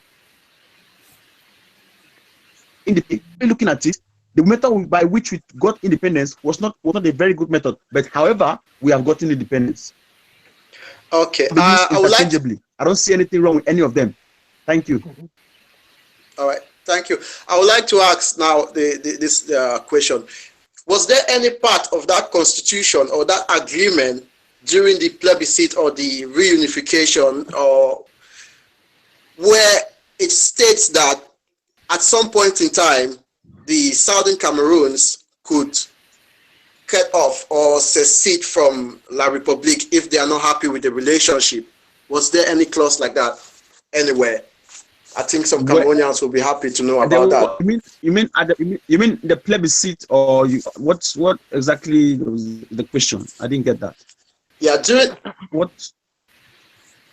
looking at it, the method by which we got independence was not a very good method. But however, we have gotten independence. Okay. Interchangeably. I don't see anything wrong with any of them. Thank you. All right. Thank you. I would like to ask now this question. Was there any part of that constitution or that agreement during the plebiscite or the reunification or where it states that at some point in time the Southern Cameroons could cut off or secede from La Republique if they are not happy with the relationship Was there any clause like that anywhere? I think some Cameroonians will be happy to know about that. You mean the plebiscite, or what exactly was the question? I didn't get that. Yeah,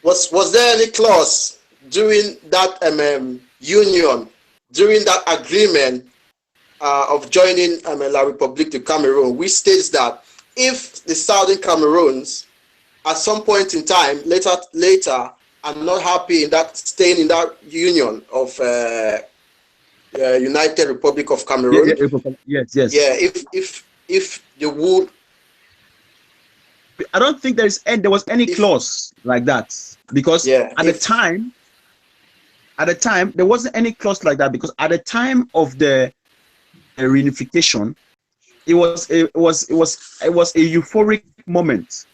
was there any clause during that union, during that agreement of joining La République du Cameroon, which states that if the Southern Cameroons at some point in time later are not happy in that, staying in that union of United Republic of Cameroon, yes, yeah, if the would, I don't think there was any clause like that, because at the time there wasn't any clause like that, because at the time of the reunification, it was a euphoric moment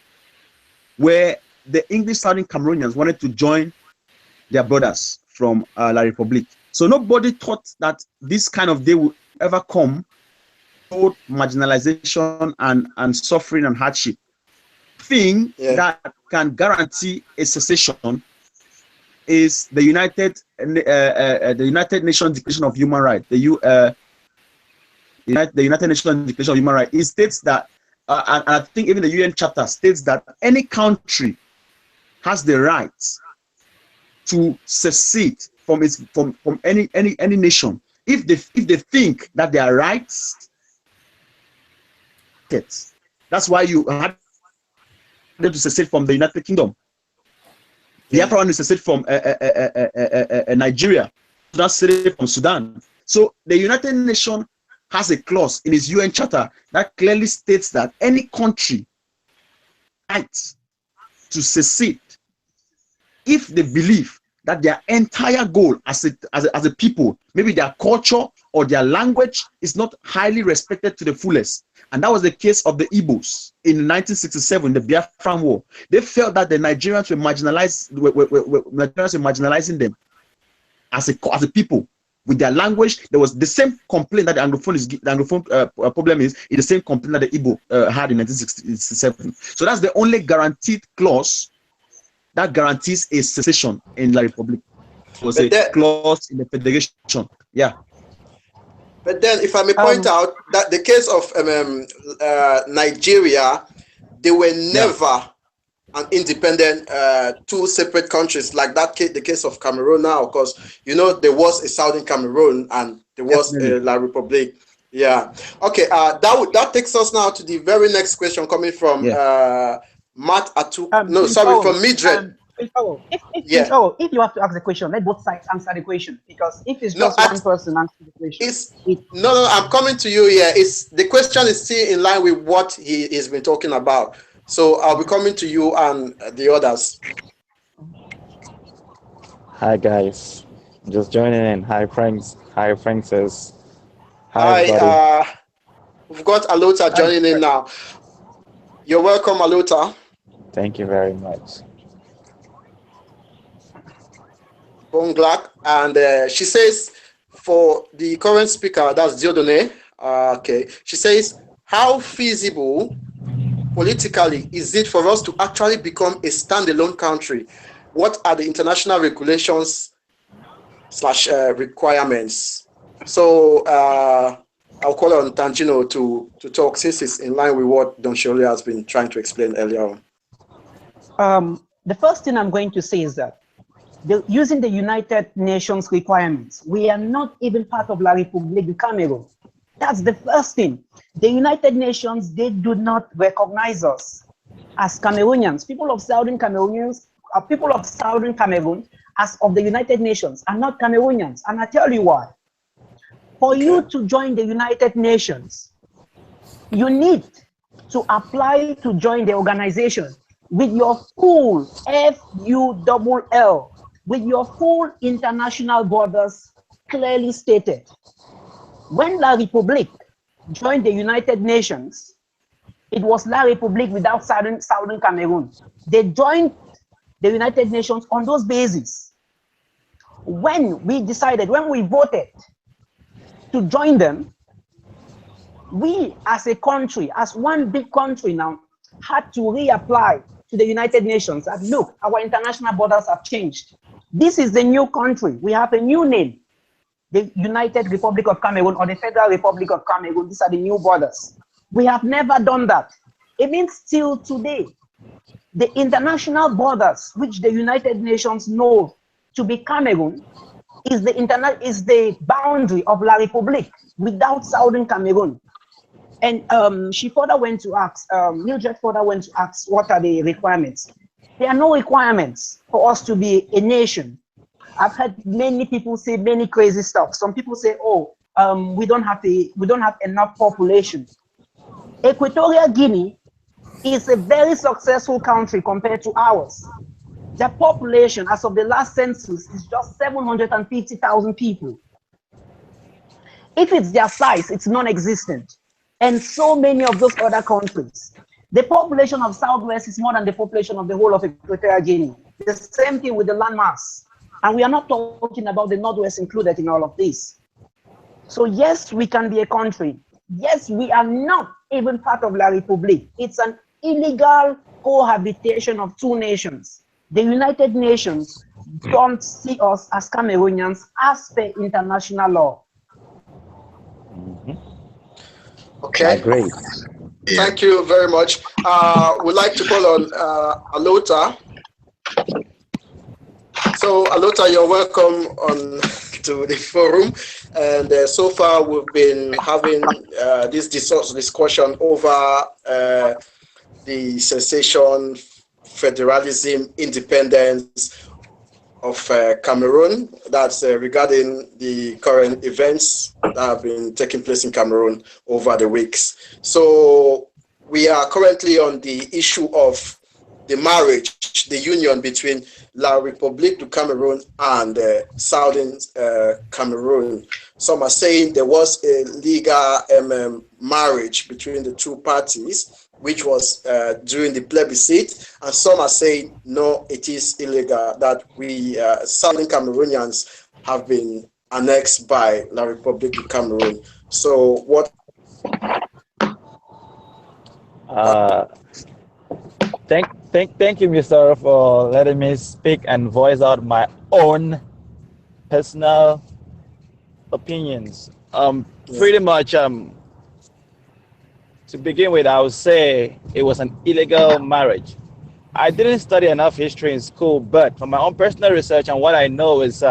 where the English Southern Cameroonians wanted to join their brothers from La République. So nobody thought that this kind of day would ever come toward marginalization and suffering and hardship. Thing that can guarantee a secession is the United Nations Declaration of Human Rights. The United Nations Declaration of Human Rights. It states that, and I think even the UN Charter states that any country has the right to secede from any nation if they think that they are rights. That's why you had them to secede from the United Kingdom. The Biafra one is secede from Nigeria. Sudan secede from Sudan. So the United Nations has a clause in its UN Charter that clearly states that any country right to secede if they believe that their entire goal as a people, maybe their culture or their language, is not highly respected to the fullest. And that was the case of the Igbos in 1967, the Biafran War. They felt that the Nigerians were marginalizing them as a people. With their language, there was the same complaint that the Anglophone problem is the same complaint that the Igbo had in 1967. So that's the only guaranteed clause that guarantees a secession in La République. It was a clause in the federation. Yeah. But then, if I may point out that the case of Nigeria, they were never an independent two separate countries like that. The case of Cameroon now, because there was a Southern Cameroon and there was a La République. Yeah. Okay. That takes us now to the very next question coming from Matt Atu. From Midred. If you have to ask the question, let both sides answer the question, because if it's just one person answering the question, I'm coming to you here. The question is still in line with what he has been talking about. So I'll be coming to you and the others. Hi guys, just joining in. Hi Franks. Hi Francis. Hi. We've got Alota joining in now. You're welcome, Alota. Thank you very much. Bonglak, and she says, for the current speaker, that's Diodone. Okay, she says, how feasible politically is it for us to actually become a standalone country? What are the international regulations / requirements? So I'll call on Tangino to talk, since it's in line with what Don Shioli has been trying to explain earlier on. The first thing I'm going to say is that using the United Nations requirements, we are not even part of La République du Cameroun. That's the first thing. The United Nations, they do not recognize us as Cameroonians. People of Southern Cameroon, as of the United Nations, are not Cameroonians. And I tell you why. For you to join the United Nations, you need to apply to join the organization with your full FULL, with your full international borders clearly stated. When La République joined the United Nations, it was La République without Southern Cameroon. They joined the United Nations on those bases. When we voted to join them, we as a country, as one big country now, had to reapply to the United Nations that, look, our international borders have changed. This is the new country. We have a new name, the United Republic of Cameroon or the Federal Republic of Cameroon. These are the new borders. We have never done that. It means till today, the international borders, which the United Nations know to be Cameroon, is the boundary of La République without Southern Cameroon. And she further went to ask, Mildred further went to ask, what are the requirements? There are no requirements for us to be a nation. I've heard many people say many crazy stuff. Some people say, oh, we don't have enough population. Equatorial Guinea is a very successful country compared to ours. The population, as of the last census, is just 750,000 people. If it's their size, it's non-existent. And so many of those other countries. The population of Southwest is more than the population of the whole of Equatorial Guinea. The same thing with the landmass. And we are not talking about the Northwest included in all of this. So yes, we can be a country. Yes, we are not even part of La République. It's an illegal cohabitation of two nations. The United Nations don't see us as Cameroonians as per international law. Okay. Great. Thank you very much. We'd like to call on Alota. So Alota, you're welcome on to the forum. And so far we've been having this discussion over the secession, federalism, independence of Cameroon. That's regarding the current events that have been taking place in Cameroon over the weeks. So we are currently on the issue of the marriage, the union between La République du Cameroon and Southern Cameroon. Some are saying there was a legal marriage between the two parties, which was during the plebiscite, and some are saying no, it is illegal, that we Southern Cameroonians have been annexed by La République du Cameroon. So what? Thank you, Mr. for letting me speak and voice out my own personal opinions. Pretty much, to begin with, I would say it was an illegal marriage. I didn't study enough history in school, but from my own personal research and what I know is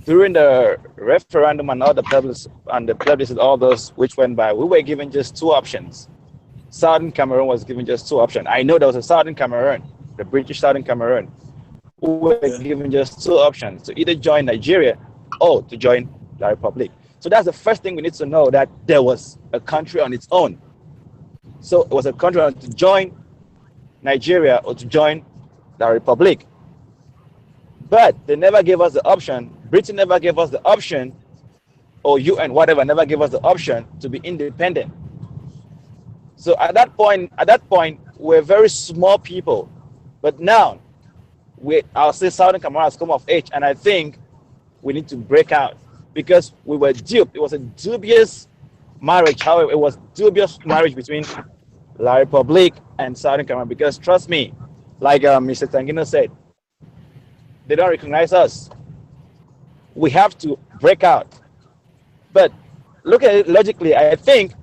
during the referendum and all the plebiscite, all those which went by, we were given just two options. Southern Cameroon was given just two options. I know there was a Southern Cameroon, the British Southern Cameroon, who were given just two options, to either join Nigeria or to join La République. So that's the first thing we need to know, that there was a country on its own. So it was a country to join Nigeria or to join La République. But they never gave us the option. Britain never gave us the option, or UN, whatever, never gave us the option to be independent. So at that point, we're very small people. But now, I'll say Southern Cameroon has come of age, and I think we need to break out because we were duped. It was a dubious marriage. However, it was dubious marriage between La République and Southern Cameroon, because trust me, like Mr. Tangino said, they don't recognize us. We have to break out. But look at it logically, I think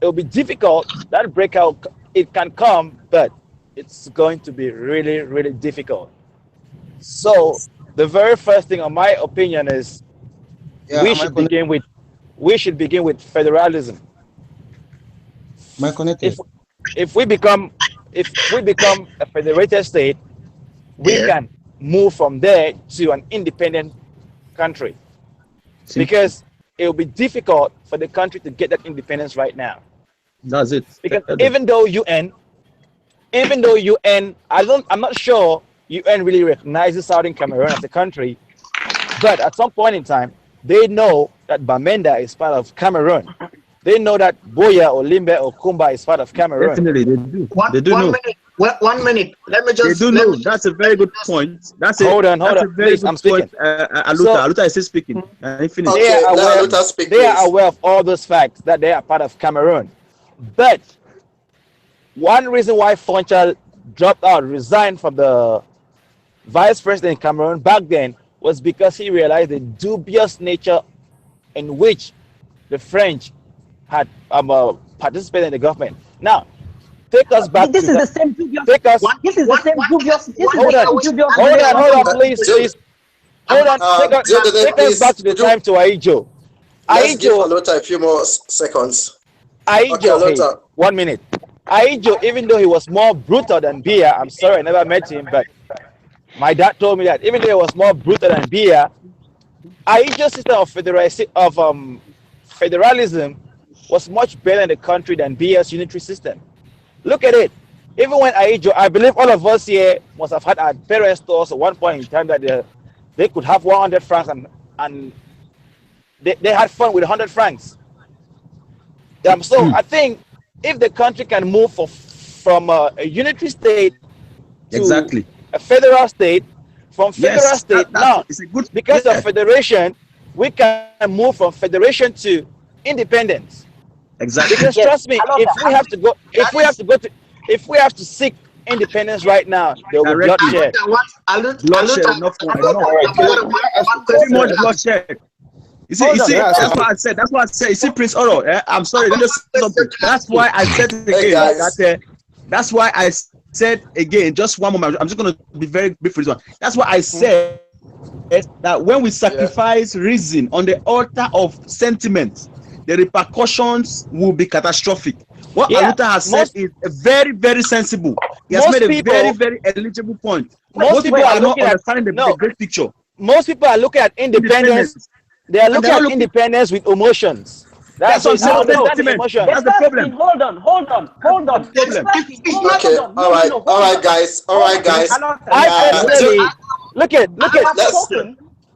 it will be difficult. That breakout, it can come, but it's going to be really, really difficult. So the very first thing, in my opinion, is we should begin with federalism. If we become a federated state, we can move from there to an independent country, because it will be difficult for the country to get that independence right now. That's it. Because even though UN, I'm not sure UN really recognizes Southern Cameroon as a country, but at some point in time, they know that Bamenda is part of Cameroon. They know that Boya or Limbe or Kumba is part of Cameroon. Definitely, they do. One minute. Let me just. They do know. That's a very good point. Hold on. Please, I'm speaking. Aluta is still speaking. They are aware of all those facts, that they are part of Cameroon. But one reason why Fonchal dropped out, resigned from the vice president in Cameroon back then was because he realized the dubious nature in which the French had participated in the government. Now, take us back. This is the same dubious. Take us. This is the same dubious. This is Hold the on, same dubious. hold on, please. Hold on. Take us back to the time to Aijo. Let's give Alota a few more seconds. Aijo, Okay, hey, 1 minute. Aijo, even though he was more brutal than Bia, I'm sorry I never met him, but my dad told me that even though he was more brutal than Bia, Aijo's system of federalism was much better in the country than Bia's unitary system. Look at it. Even when Aijo, I believe all of us here must have had our parents stores at one point in time that they could have 100 francs and they had fun with 100 francs. So I think if the country can move from a unitary state to a federal state, from federal state now, because of federation, we can move from federation to independence. Exactly. Because trust me, if we have to seek independence right now, there will be bloodshed. Bloodshed, enough. Too much bloodshed. You see, that's what I said. That's what I said. You see, Prince Oro, I'm sorry, let me say something. That's why I said it again. That's why I said again, just one moment. I'm just going to be very brief for this one. That's why I said that when we sacrifice reason on the altar of sentiment, the repercussions will be catastrophic. What Aluta has said is very, very sensible. He has made a very, very eligible point. Most people are not understanding the great picture. Most people are looking at independence. They are looking at independence with emotions. That's what sentiment. That's the problem. Hold on. Okay, all right, guys. I personally look at.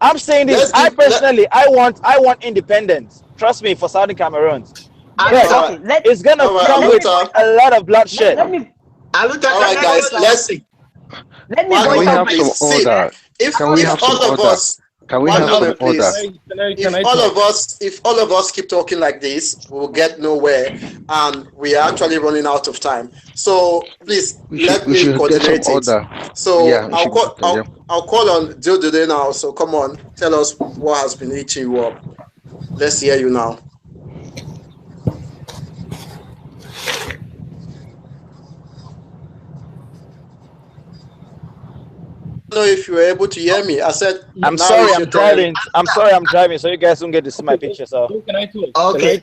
I'm saying this. I personally, I want independence. Trust me, for Southern Cameroons. It's gonna come with a lot of bloodshed. All right, guys. Let's see. Let me Can we have some order? If all of us, can we have some order? If all of us keep talking like this, we'll get nowhere, and we are actually running out of time. So please let me coordinate it. So yeah, I'll call on Diodede now. So come on, tell us what has been eating you up. Let's hear you now. I don't know if you were able to hear me. I said, I'm sorry, I'm driving, so you guys don't get to see my picture. So can I talk? Okay,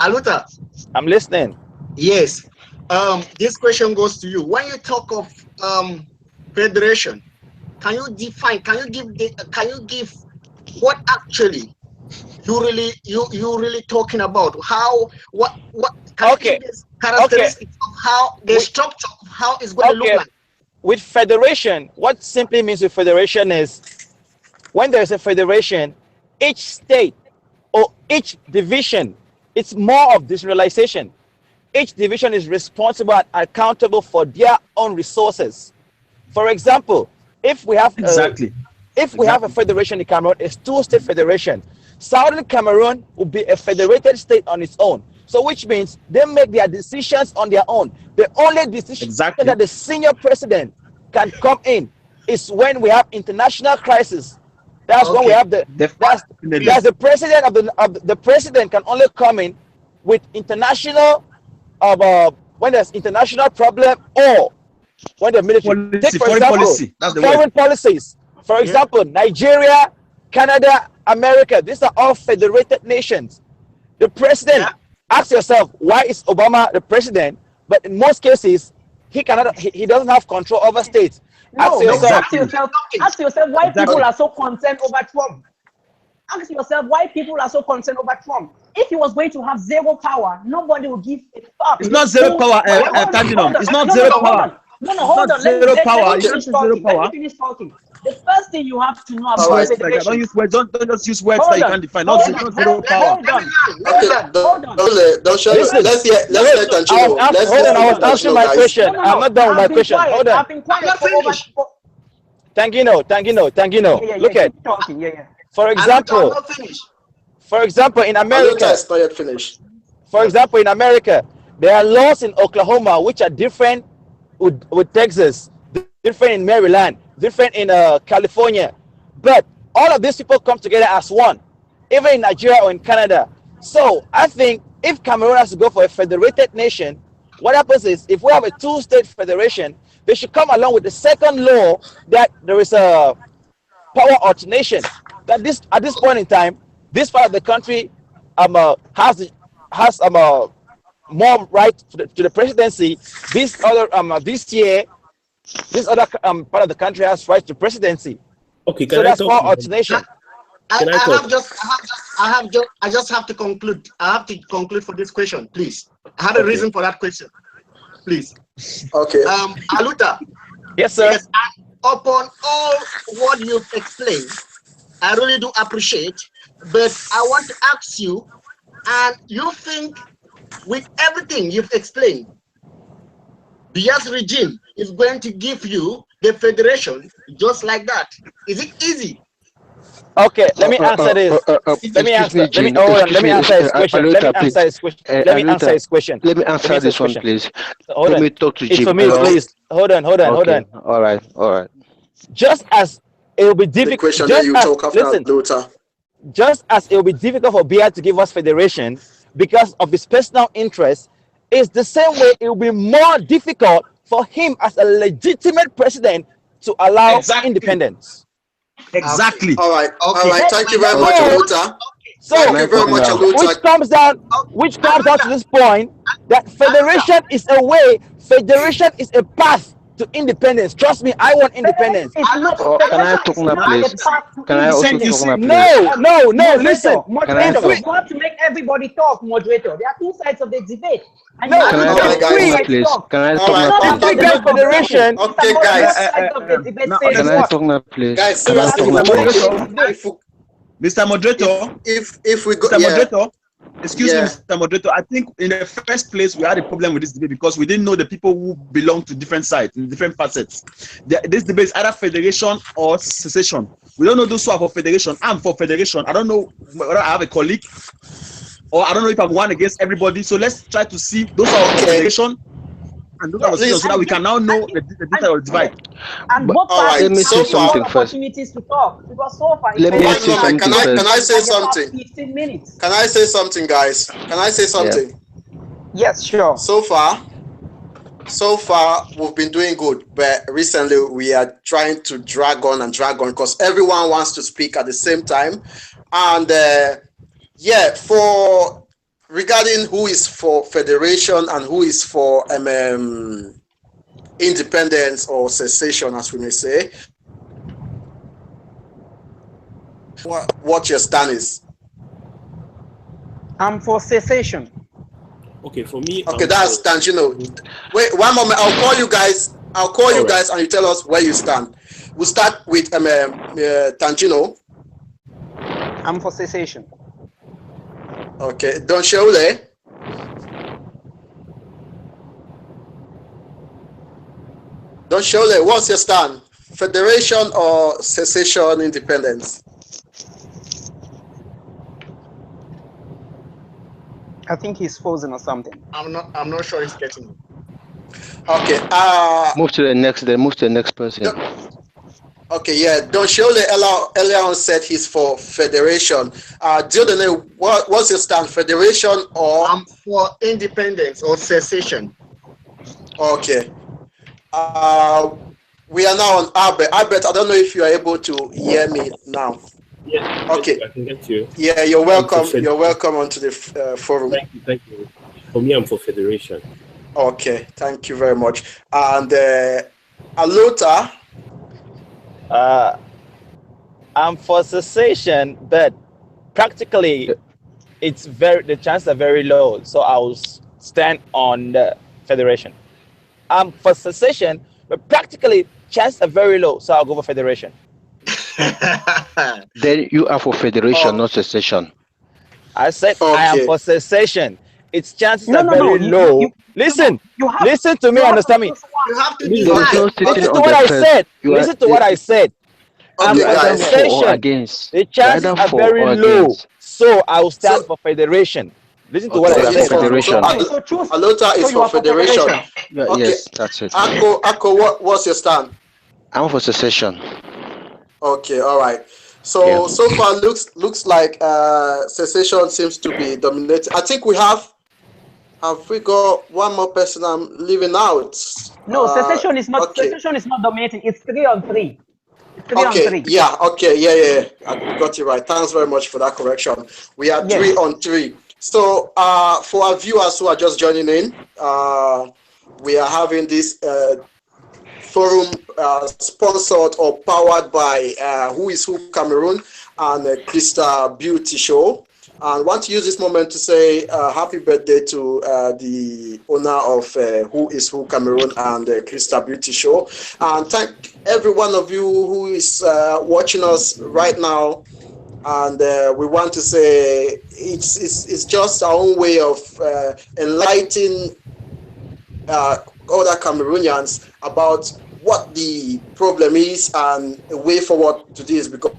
Aluta. I'm listening. Yes. This question goes to you. When you talk of federation, can you define? Can you give what actually you really talking about? How what can you give this characteristics of how the structure of how it's going to look like? With federation, what simply means with federation is when there's a federation, each state or each division, it's more of decentralization. Each division is responsible and accountable for their own resources. For example, if we have a federation in Cameroon, it's two-state federation. Southern Cameroon will be a federated state on its own. So which means they make their decisions on their own. The only decision that the senior president can come in is when we have international crisis. That's when we have the president of the president can only come in with international when there's international problem or when the military take for example foreign policies. For example, Nigeria, Canada, America, these are all federated nations. The president, ask yourself, why is Obama the president? But in most cases, he doesn't have control over states. Ask yourself why people are so concerned over Trump. Ask yourself why people are so concerned over Trump. If he was going to have zero power, nobody would give a fuck. It's not zero power, It's not zero power. Hold on. Let me finish talking. The first thing you have to know about federation. Don't use words. Don't just use words that you can't define. Not zero power. Hold on. Let's let continue. I was answering my question. I'm not done with my question. Hold on. Tangino. Look at. For example, in America. Not yet finished. For example, in America, There are laws in Oklahoma which are different with Texas, different in Maryland, different in California. But all of these people come together as one, even in Nigeria or in Canada. So I think if Cameroon has to go for a federated nation, what happens is if we have a two-state federation, they should come along with the second law that there is a power alternation. That this at this point in time, this part of the country has more right to the presidency. This other this year, this other part of the country has right to presidency. Okay, so that's power alternation. I just have to conclude. I have to conclude for this question, please. I have a reason for that question, please. Okay. Aluta. Yes, sir. Yes, upon all what you've explained, I really do appreciate. But I want to ask you, and you think with everything you've explained, Biya's regime is going to give you the federation just like that? Is it easy? Okay, let me answer this. Let me answer his question. Let me answer his question. Let me answer this one, please. Hold Let on. me talk to It's Jim. for me, please. Hold on. All right. Just as it will be difficult. The question that you talk after Luther. Just as it will be difficult for Biya to give us federation because of his personal interest, it's the same way it will be more difficult for him as a legitimate president to allow independence. Exactly. All right. Thank you very much, Aluta. So, which comes down to this point that federation is a way, federation is a path to independence. Trust me, I want independence. Can I talk now, please? Can I also talk now, please? No, listen. Moderator, you have to make everybody talk, moderator. There are two sides of the debate. And No, Can I talk now, please? Can I talk now, please? Federation. Okay, guys. Can I talk now, please? Guys, Can I talk now, please? Mr. Moderator, if we go, Mr. Moderator, excuse me, Mr. Moderator. I think in the first place we had a problem with this debate because we didn't know the people who belong to different sides, in different facets. This debate is either federation or secession. We don't know those who are for federation. I'm for federation. I don't know whether I have a colleague or I don't know if I'm one against everybody. So let's try to see those who are for federation and those who are for secession so that we can now know the detail of the divide. And both parties let me say something first. Opportunities to talk because so far. Let me say something can I say something? 15 minutes. Can I say something, guys? Can I say something? Yeah. Yes, sure. So far, we've been doing good, but recently we are trying to drag on because everyone wants to speak at the same time. And for regarding who is for federation and who is for independence or secession, as we may say, what your stand is? I'm for secession. Okay, for me. Okay, that's Tangino. Wait, one moment. I'll call you guys. Guys, and you tell us where you stand. We'll start with Tangino. I'm for secession. Okay, Don Sheule. Don Sheule, what's your stand? Federation or secession, independence? I think he's frozen or something. I'm not sure he's getting it. Okay. Move to the next person. Okay, yeah. Don Sheule earlier on said he's for federation. Diodone, what's your stand? Federation or? I'm for independence or secession. Okay. We are now on Albert. Albert, I don't know if you are able to hear me now. Yes. Okay. I can get you. Yeah, you're welcome. You're welcome onto the forum. Thank you. For me, I'm for federation. Okay, thank you very much. And Alota. I'm for secession, but practically, the chances are very low. So I'll stand on the federation. I'm for secession, but practically chances are very low. So I'll go for federation. Then you are for federation, not secession. I said I am for secession. Its chances are very low. Listen to me, understand me. You have to Listen to what I said. Listen to what I said. I'm for secession. The chances are very low. So I will stand for federation. Listen to what I Okay, said. Federation. So choose. Alota is So you for are for federation. federation. Yeah, Okay. yes, that's it. Akko, what's your stand? I'm for secession. Okay, all right. Yeah. So far looks like secession seems to be dominating. I think we have we got one more person I'm leaving out? No, secession is not. Okay. Secession is not dominating. It's 3-on-3. It's 3 on Okay, 3. yeah, okay, yeah. We got it right. Thanks very much for that correction. We are 3-on-3. So for our viewers who are just joining in, we are having this forum sponsored or powered by Who is Who Cameroon and Krista Beauty Show. And want to use this moment to say happy birthday to the owner of Who is Who Cameroon and Krista Beauty Show. And thank every one of you who is watching us right now. And we want to say it's just our own way of enlightening other Cameroonians about what the problem is and a way forward to this, because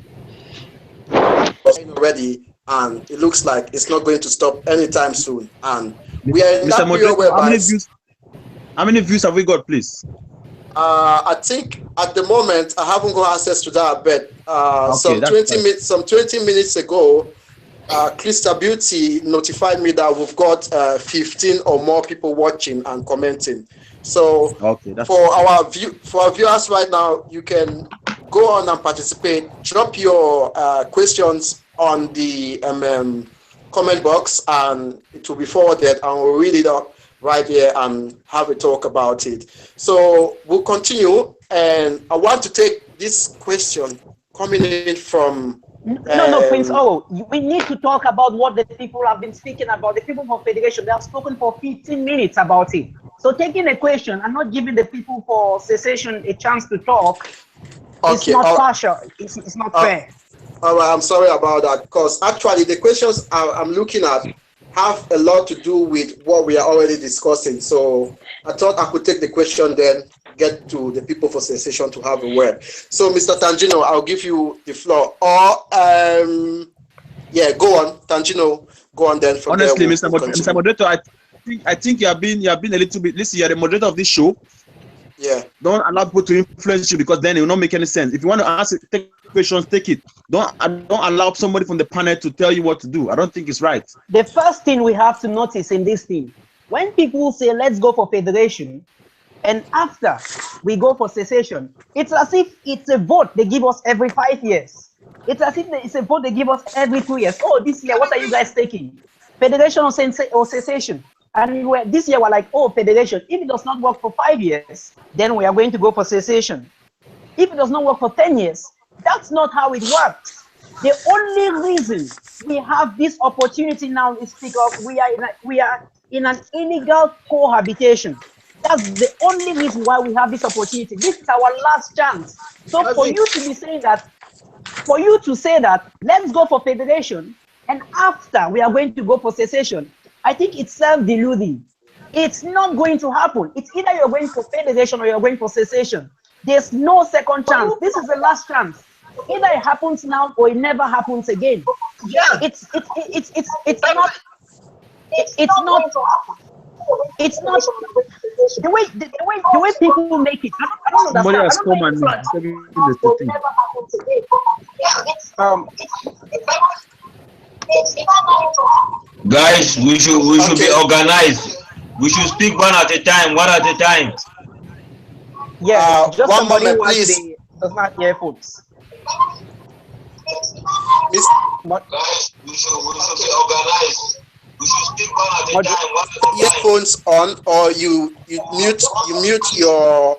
already and it looks like it's not going to stop anytime soon. And we are in Mr. that period whereby how many views have we got, please? I think at the moment I haven't got access to that, but Okay, some 20 minutes ago, Krista Beauty notified me that we've got 15 or more people watching and commenting. So okay, for our viewers right now, you can go on and participate. Drop your questions on the comment box, and it will be forwarded, and we'll read it up right here and have a talk about it. So we'll continue, and I want to take this question coming in from No, Prince O, we need to talk about what the people have been speaking about. The people for Federation, they have spoken for 15 minutes about it. So taking a question and not giving the people for Secession a chance to talk, it's not partial. It's not fair. All right, I'm sorry about that, because actually the questions I'm looking at have a lot to do with what we are already discussing. So I thought I could take the question, then get to the people for Secession to have a word. So Mr. Tangino, I'll give you the floor. Or yeah, go on, Tangino, go on then. From honestly, there, Mr. Moderator, I think you have been a little bit. Listen, you're the moderator of this show. Yeah. Don't allow people to influence you, because then it will not make any sense. If you want to ask take questions, take it. Don't allow somebody from the panel to tell you what to do. I don't think it's right. The first thing we have to notice in this thing, when people say let's go for federation, and after we go for secession, it's as if it's a vote they give us every 5 years. It's as if it's a vote they give us every 2 years. Oh, this year, what are you guys taking? Federation or secession? And this year we're like, oh, federation. If it does not work for 5 years, then we are going to go for secession. If it does not work for 10 years, that's not how it works. The only reason we have this opportunity now is because we are in an illegal cohabitation. That's the only reason why we have this opportunity. This is our last chance. So for you to be saying that, for you to say that, let's go for federation, and after we are going to go for secession, I think it's self-deluding. It's not going to happen. It's either you're going for federation or you're going for secession. There's no second chance. This is the last chance. Either it happens now or it never happens again. Yeah, it's not the way people make it. I don't Somebody understand. has come and the thing. Guys, we should be organized. We should speak one at a time. Yeah, just one somebody moment, who please. does not hear earphones. Guys, we should be organized. We should speak one at a time. Earphones on, or you mute your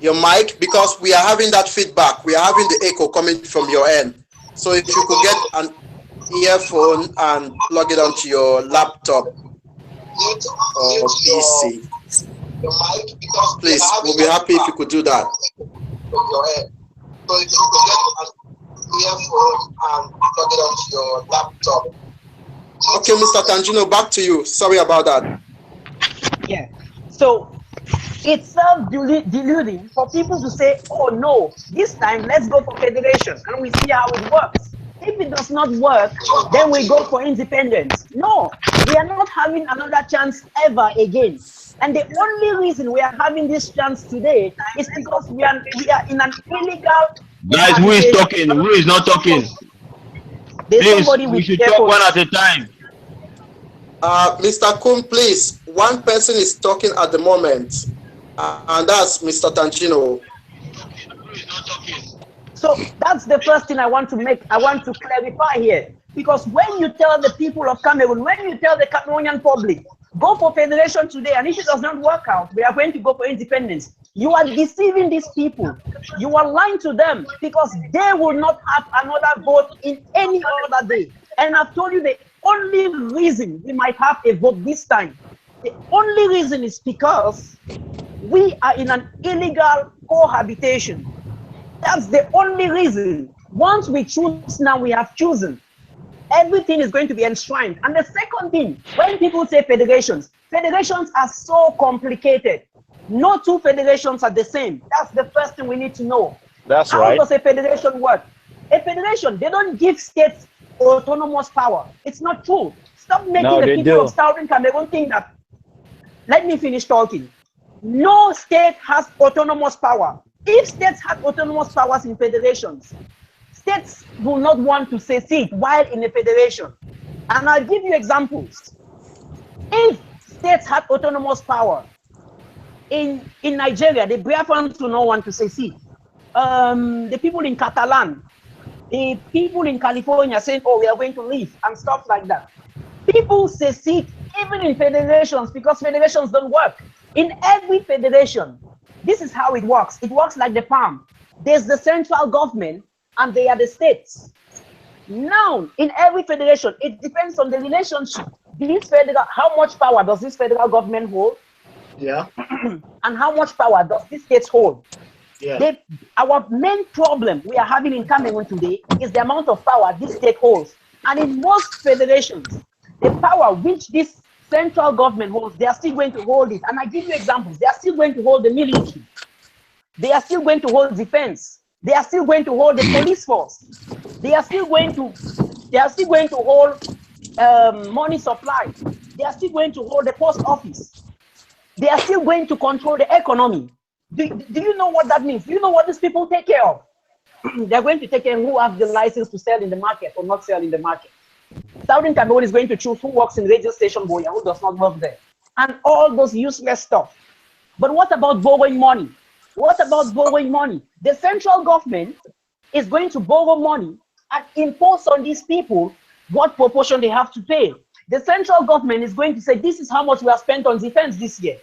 mic, because we are having that feedback. We are having the echo coming from your end. So if you could get an earphone and plug it onto your laptop or PC, please, we'll be happy if you could do that. So if you could get an earphone and plug it onto your laptop. Okay, Mr. Tangino, back to you. Sorry about that. Yeah. So it's self-deluding for people to say, oh no, this time let's go for federation and we see how it works. If it does not work, then we go for independence. No, we are not having another chance ever again. And the only reason we are having this chance today is because we are in an illegal Guys, who is talking? Who is not talking? Please, we should talk one at a time. Mr. Kun, please. One person is talking at the moment, and that's Mr. Tangino. So that's the first thing I want to clarify here. Because when you tell the people of Cameroon, when you tell the Cameroonian public, go for federation today, and if it does not work out, we are going to go for independence, you are deceiving these people. You are lying to them, because they will not have another vote in any other day. And I've told you the only reason we might have a vote this time, the only reason is because we are in an illegal cohabitation. That's the only reason. Once we choose now, we have chosen. Everything is going to be enshrined. And the second thing, when people say federations are so complicated. No two federations are the same. That's the first thing we need to know. That's How right. does a federation work? A federation, they don't give states autonomous power. It's not true. Stop making the people of Southern Cameroon think that. Let me finish talking. No state has autonomous power. If states had autonomous powers in federations, states will not want to secede while in a federation. And I'll give you examples. If states had autonomous power, in Nigeria, the Biafrans will not want to secede. The people in Catalan, the people in California saying, oh, we are going to leave and stuff like that. People secede even in federations because federations don't work. In every federation, this is how it works. It works like the palm. There's the central government and they are the states. Now, in every federation, it depends on the relationship. How much power does this federal government hold? Yeah. And how much power does this state hold? Yeah. Our main problem we are having in Cameroon today is the amount of power this state holds. And in most federations, the power which this central government holds, they are still going to hold it. And I give you examples. They are still going to hold the military. They are still going to hold defense. They are still going to hold the police force. They are still going to hold money supply. They are still going to hold the post office. They are still going to control the economy. Do you know what that means? Do you know what these people take care of? They're going to take care of who have the license to sell in the market or not sell in the market. Southern Cameroon is going to choose who works in radio station boy and who does not work there. And all those useless stuff. But what about borrowing money? What about borrowing money? The central government is going to borrow money and impose on these people what proportion they have to pay. The central government is going to say, this is how much we have spent on defense this year.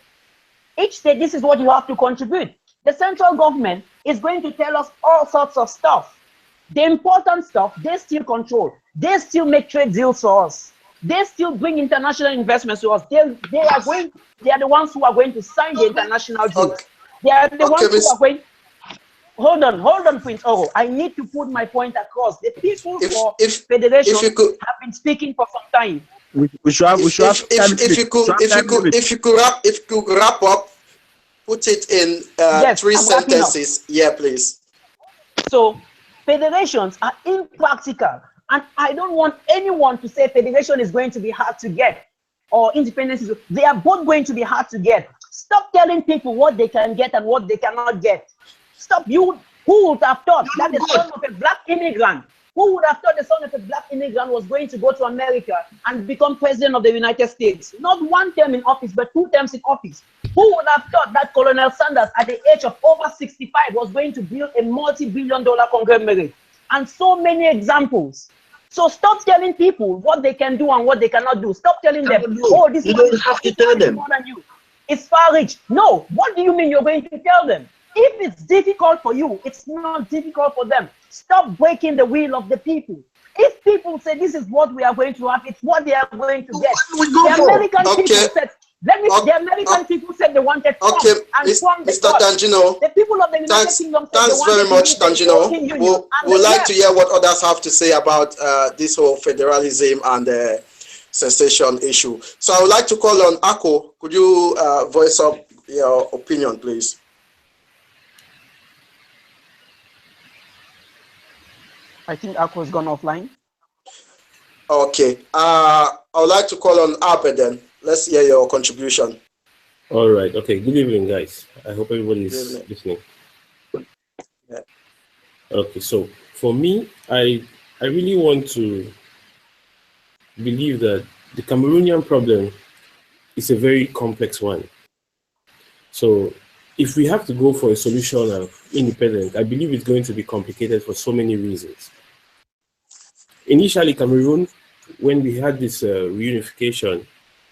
Each state, this is what you have to contribute. The central government is going to tell us all sorts of stuff. The important stuff, they still control. They still make trade deals for us. They still bring international investments to us. They are the ones who are going to sign the international deals. Okay. They are the ones Miss, who are going. Hold on, Prince Oro. I need to put my point across. The people for federation have been speaking for some time. If you could wrap up, put it in yes, 3 sentences. Yeah, please. So federations are impractical, and I don't want anyone to say federation is going to be hard to get or independence is. They are both going to be hard to get. Stop telling people what they can get and what they cannot get. Stop. Who would have thought that the son of a black immigrant? Who would have thought the son of a black immigrant was going to go to America and become president of the United States? Not 1 term in office, but 2 terms in office. Who would have thought that Colonel Sanders, at the age of over 65, was going to build a multi-billion-dollar conglomerate? And so many examples. So stop telling people what they can do and what they cannot do. Stop telling them, oh, this is have to tell them. more than you. It's far rich. No, what do you mean you're going to tell them? If it's difficult for you, it's not difficult for them. Stop breaking the will of the people. If people say this is what we are going to have, it's what they are going to get. The American people said, the American people said they wanted Trump, and Trump Mr. Tangino, the people of the United Kingdom said thanks very much, Tangino. We'd like to hear what others have to say about this whole federalism and the secession issue. So I would like to call on Ako. Could you voice up your opinion, please? I think Aqua's gone offline. Okay. I would like to call on Abe then. Let's hear your contribution. All right. Okay. Good evening, guys. I hope everybody is listening. Yeah. Okay. So for me, I really want to believe that the Cameroonian problem is a very complex one. So if we have to go for a solution of independence, I believe it's going to be complicated for so many reasons. Initially, Cameroon, when we had this reunification,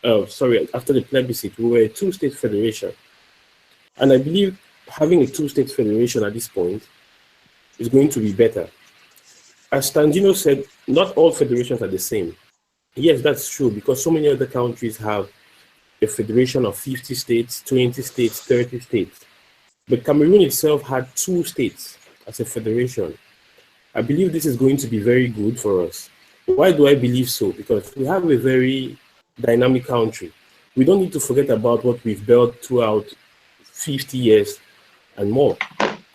after the plebiscite, we were a two-state federation. And I believe having a two-state federation at this point is going to be better. As Tangino said, not all federations are the same. Yes, that's true, because so many other countries have a federation of 50 states, 20 states, 30 states. But Cameroon itself had 2 states as a federation. I believe this is going to be very good for us. Why do I believe so? Because we have a very dynamic country. We don't need to forget about what we've built throughout 50 years and more.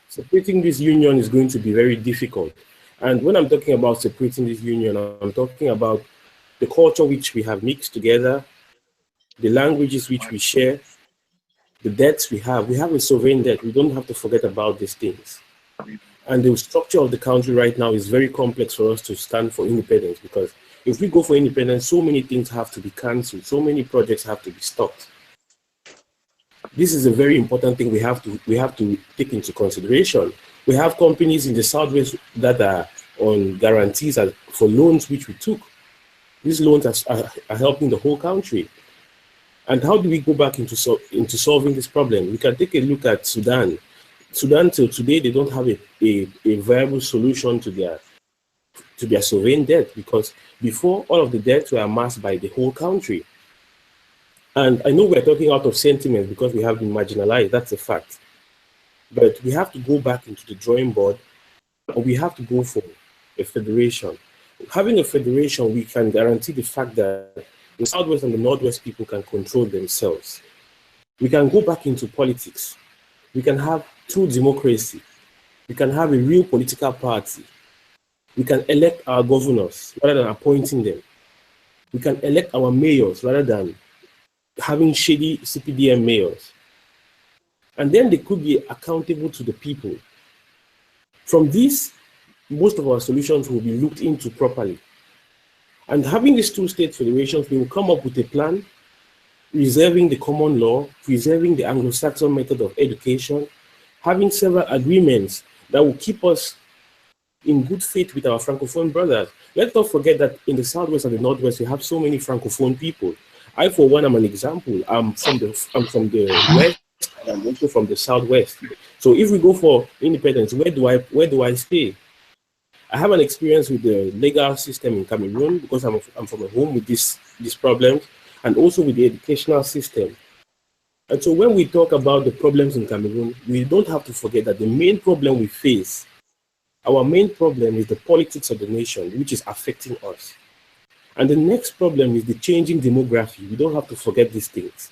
Separating this union is going to be very difficult. And when I'm talking about separating this union, I'm talking about the culture which we have mixed together, the languages which we share, the debts we have. We have a sovereign debt. We don't have to forget about these things. And the structure of the country right now is very complex for us to stand for independence, because if we go for independence, so many things have to be cancelled. So many projects have to be stopped. This is a very important thing we have to take into consideration. We have companies in the Southwest that are on guarantees for loans which we took. These loans are helping the whole country. And how do we go back into solving this problem? We can take a look at Sudan. Sudan till today, they don't have a viable solution to their sovereign debt, because before, all of the debts were amassed by the whole country. And I know we're talking out of sentiment because we have been marginalized, that's a fact. But we have to go back into the drawing board, and we have to go for a federation. Having a federation, we can guarantee the fact that the Southwest and the Northwest people can control themselves. We can go back into politics. We can have true democracy. We can have a real political party. We can elect our governors rather than appointing them. We can elect our mayors rather than having shady CPDM mayors. And then they could be accountable to the people. From this, most of our solutions will be looked into properly. And having these 2 state federations, we will come up with a plan, reserving the common law, preserving the Anglo-Saxon method of education, having several agreements that will keep us in good faith with our Francophone brothers. Let's not forget that in the Southwest and the Northwest, we have so many Francophone people. I, for one, am an example. I'm from the West, and I'm also from the Southwest. So if we go for independence, where do I stay? I have an experience with the legal system in Cameroon because I'm from a home with these problems, and also with the educational system. And so when we talk about the problems in Cameroon, we don't have to forget that the main problem we face, our main problem is the politics of the nation, which is affecting us. And the next problem is the changing demography. We don't have to forget these things.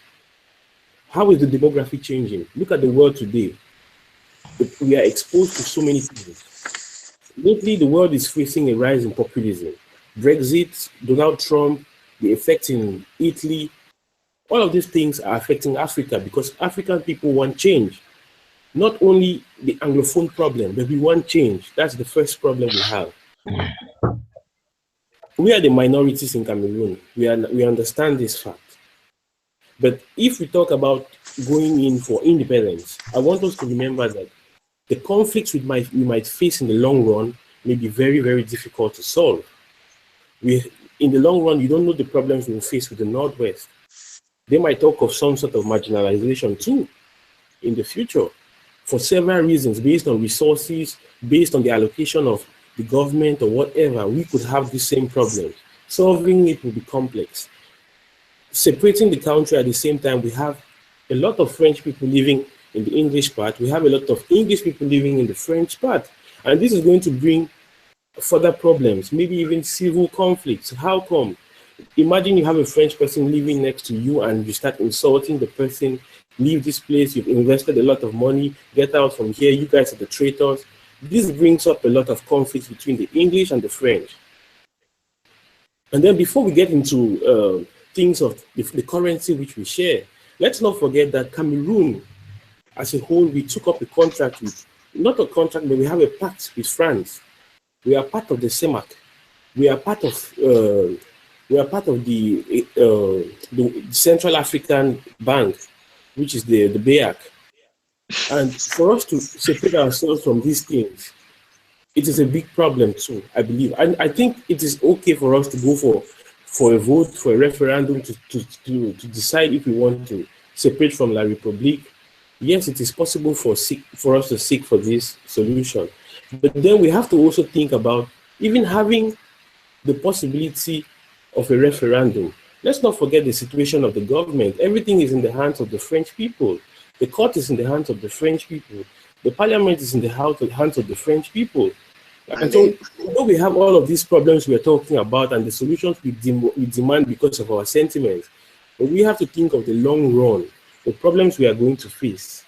How is the demography changing? Look at the world today. We are exposed to so many things. Lately, the world is facing a rise in populism. Brexit, Donald Trump, the effect in Italy, all of these things are affecting Africa because African people want change. Not only the Anglophone problem, but we want change. That's the first problem we have. We are the minorities in Cameroon. We understand this fact. But if we talk about going in for independence, I want us to remember that the conflicts we might face in the long run may be very, very difficult to solve. In the long run, you don't know the problems we will face with the Northwest. They might talk of some sort of marginalization too in the future for several reasons, based on resources, based on the allocation of the government or whatever. We could have the same problems. Solving it will be complex. Separating the country at the same time, we have a lot of French people living in the English part. We have a lot of English people living in the French part. And this is going to bring further problems, maybe even civil conflicts. How come? Imagine you have a French person living next to you and you start insulting the person, leave this place, you've invested a lot of money, get out from here, you guys are the traitors. this brings up a lot of conflict between the English and the French. And then before we get into things of the currency which we share, let's not forget that Cameroon as a whole, we took up a contract with, not a contract, but we have a pact with France. We are part of the CEMAC. We are part of the Central African Bank, which is the BEAC. And for us to separate ourselves from these things, it is a big problem too, I believe. And I think it is okay for us to go for a vote, for a referendum to decide if we want to separate from La République. Yes, it is possible for us to seek for this solution. But then we have to also think about even having the possibility of a referendum. Let's not forget the situation of the government. Everything is in the hands of the French people. The court is in the hands of the French people. The parliament is in the hands of the French people. And so, although we have all of these problems we are talking about and the solutions we demand because of our sentiments, but we have to think of the long run, the problems we are going to face.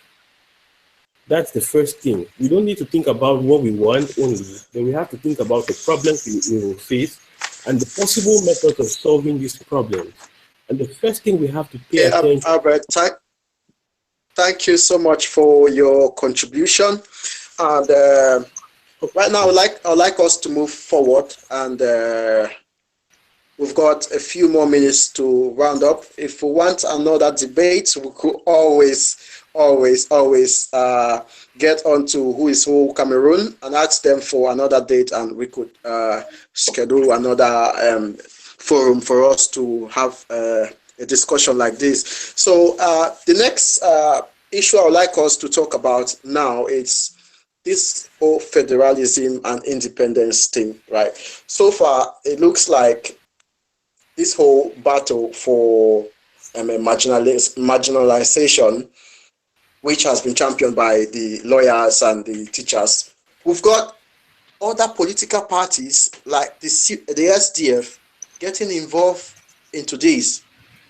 That's the first thing. We don't need to think about what we want only, but we have to think about the problems we will face and the possible methods of solving these problems. And the first thing we have to pay attention. Albert, thank you so much for your contribution. And right now, I'd like us to move forward, and we've got a few more minutes to round up. If we want another debate, we could always get onto Who is Who Cameroon and ask them for another date, and we could schedule another forum for us to have a discussion like this. So the next issue I would like us to talk about now is this whole federalism and independence thing, right? So far, it looks like this whole battle for marginalization, which has been championed by the lawyers and the teachers. We've got other political parties like the SDF getting involved into this.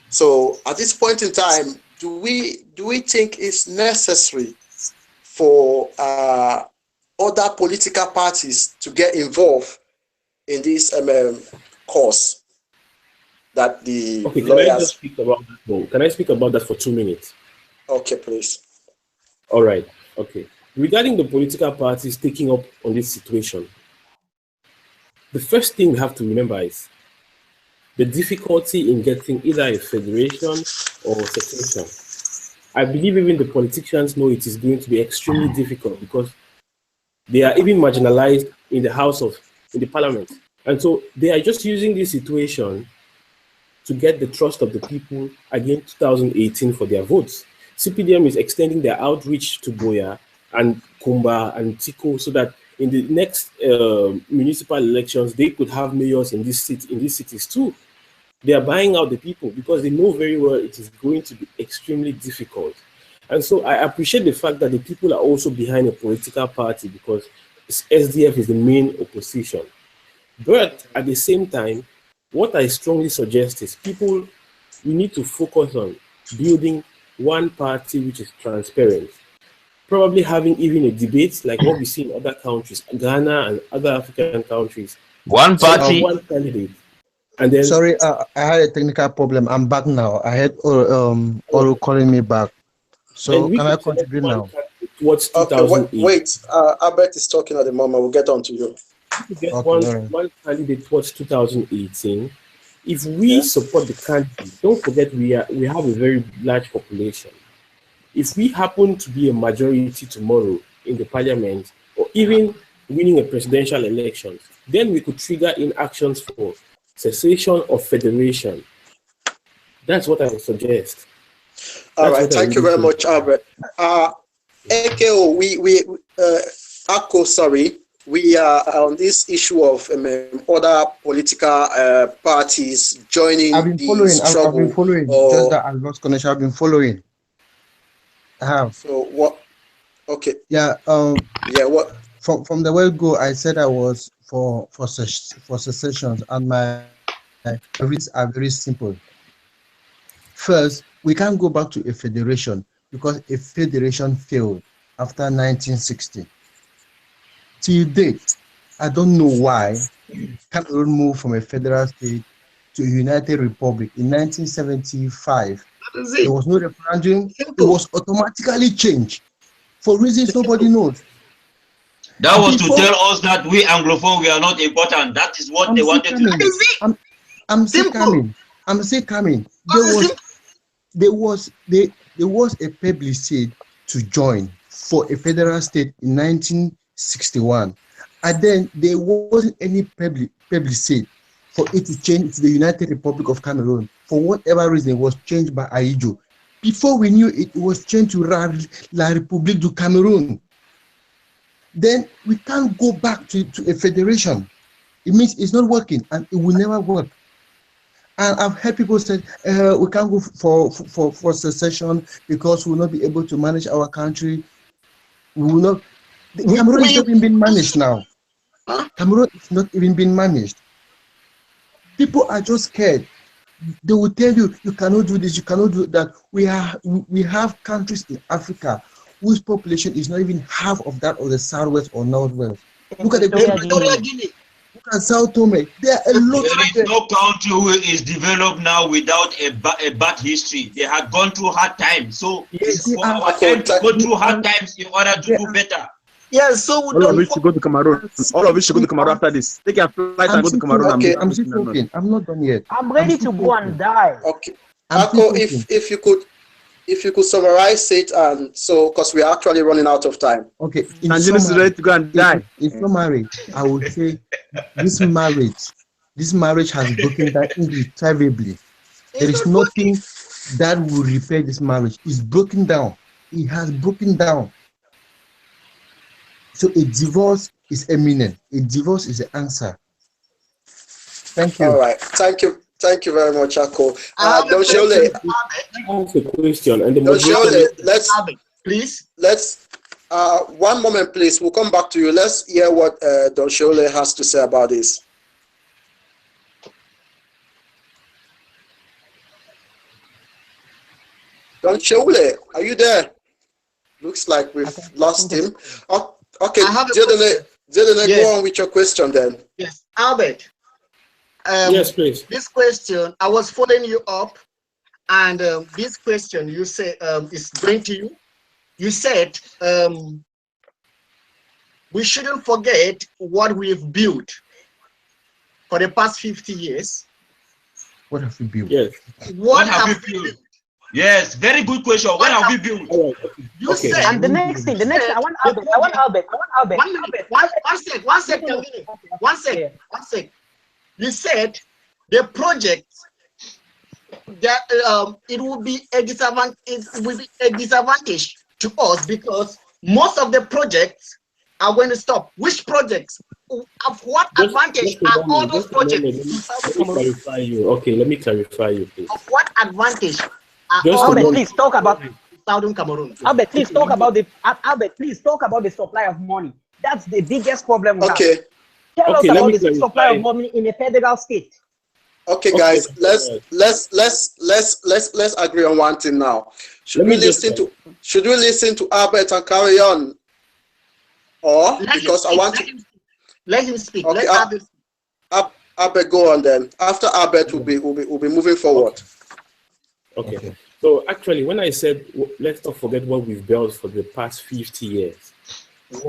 So at this point in time, do we think it's necessary for other political parties to get involved in this cause that the okay, lawyers... Can I just speak about that? Can I speak about that for 2 minutes? Okay, please. All right. Okay. Regarding the political parties taking up on this situation, the first thing we have to remember is the difficulty in getting either a federation or secession. I believe even the politicians know it is going to be extremely difficult because they are even marginalized in the parliament. And so they are just using this situation to get the trust of the people again 2018 for their votes. CPDM is extending their outreach to Boya and Kumba and Tiko so that in the next municipal elections, they could have mayors in these cities too. They are buying out the people because they know very well it is going to be extremely difficult. And so I appreciate the fact that the people are also behind a political party because SDF is the main opposition. But at the same time, what I strongly suggest is we need to focus on building one party which is transparent. Probably having even a debate like what we see in other countries, Ghana and other African countries. One party. One candidate. And then, sorry, I had a technical problem. I'm back now. I had Oro calling me back. So can I contribute now? What's 2008? Wait, Albert is talking at the moment. We'll get on to you. Get one candidate towards 2018. If we support the candidate, don't forget we have a very large population. If we happen to be a majority tomorrow in the parliament, or even winning a presidential election, then we could trigger in actions for cessation or federation. That's what I would suggest. All right, thank you very much, Albert. AKO, we are on this issue of other political parties joining. I've been following. Just that I've lost connection. I've been following. I have. So what? Okay. Yeah. Yeah. What? From the word go, I said I was for secessions, and my reasons are very simple. First, we can't go back to a federation because a federation failed after 1960. Till date, I don't know why Cameroon moved from a federal state to a united republic in 1975. There was no referendum. It was automatically changed for reasons nobody knows. That was to tell us that we Anglophone, we are not important. That is what they wanted to do. I'm still coming. There was a plebiscite to join for a federal state in 1961, and then there wasn't any plebiscite for it to change to the United Republic of Cameroon. For whatever reason, it was changed by Aijo. Before we knew it, it was changed to La République du Cameroon. Then we can't go back to a federation. It means it's not working, and it will never work. And I've heard people say we can't go for secession because we will not be able to manage our country. We will not. Cameroon is not even being managed now. Cameroon is not even being managed. People are just scared. They will tell you, you cannot do this, you cannot do that. We have countries in Africa whose population is not even half of that of the Southwest or Northwest. Look at the Guinea. Look at Sao Tome. There are a lot. There is no country who is developed now without a bad history. They had gone through hard times. So it's for our time to go through hard times in order to do better. Yes, so all of you should go to Cameroon. All of you should go to Cameroon after this. Take a flight and go to Cameroon. Okay, I'm still talking. I'm not done yet. I'm ready to go and die. Okay. Ako, if you could summarize it, and so because we are actually running out of time. Okay. Angeline is ready to go and die. In summary, I would say this marriage has broken down irretrievably. There is nothing that will repair this marriage. It's broken down. It has broken down. So a divorce is imminent. A divorce is the answer. Thank you. All right. Thank you very much, Ako. Donshole. Ask a question, and let's one moment, please. We'll come back to you. Let's hear what Donshole has to say about this. Donshole, are you there? Looks like we've lost him. Okay, Jedele, go on with your question then. Yes, Albert. Yes, please. This question, I was following you up, and this question you say is going to you. You said we shouldn't forget what we've built for the past 50 years. What have we built? Yes. What have we built? Yes, very good question. What have we built? You said, and the next thing, I want Albert. One sec. You said the project that it will be a disadvantage to us because most of the projects are going to stop. Which projects? Of what advantage are all those projects? Let me clarify you, please. Of what advantage? Albert, please talk about Southern Cameroon. Albert, please talk about the supply of money. That's the biggest problem we have. Tell us about the supply of money in a federal state. Okay, guys, let's agree on one thing now. Should we listen to Albert and carry on? Or because I want to let him speak. Okay, Let Albert go on then. After Albert we'll be moving forward. Okay. So actually, when I said let's not forget what we've built for the past 50 years,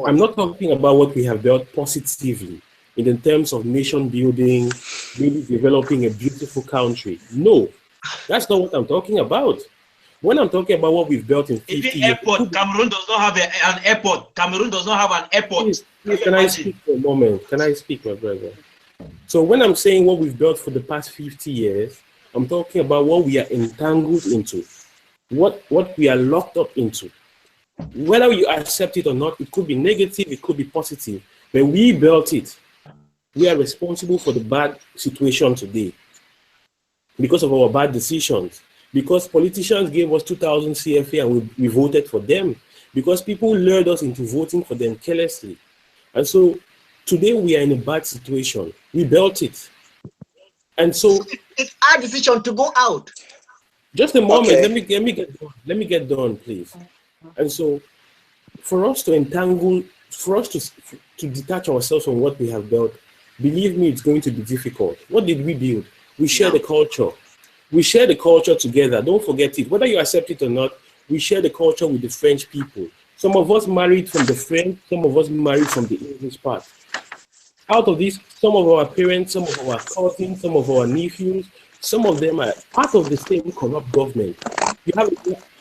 I'm not talking about what we have built positively in the terms of nation building, maybe developing a beautiful country. No, that's not what I'm talking about. When I'm talking about what we've built in 50 years, Cameroon does not have an airport. Cameroon does not have an airport. Please, can I speak for a moment? Can I speak, my brother? So when I'm saying what we've built for the past 50 years, I'm talking about what we are entangled into, what we are locked up into. Whether you accept it or not, it could be negative, it could be positive, but we built it. We are responsible for the bad situation today because of our bad decisions, because politicians gave us 2,000 CFA and we voted for them, because people lured us into voting for them carelessly. And so today we are in a bad situation. We built it. And so it's our decision to go out. Just a moment, let me get done, please. And so for us to entangle for us to detach ourselves from what we have built, believe me, it's going to be difficult. What did we build? We share the culture. We share the culture together. Don't forget it. Whether you accept it or not, we share the culture with the French people. Some of us married from the French, some of us married from the English part. Out of this, some of our parents, some of our cousins, some of our nephews, some of them are part of the same corrupt government.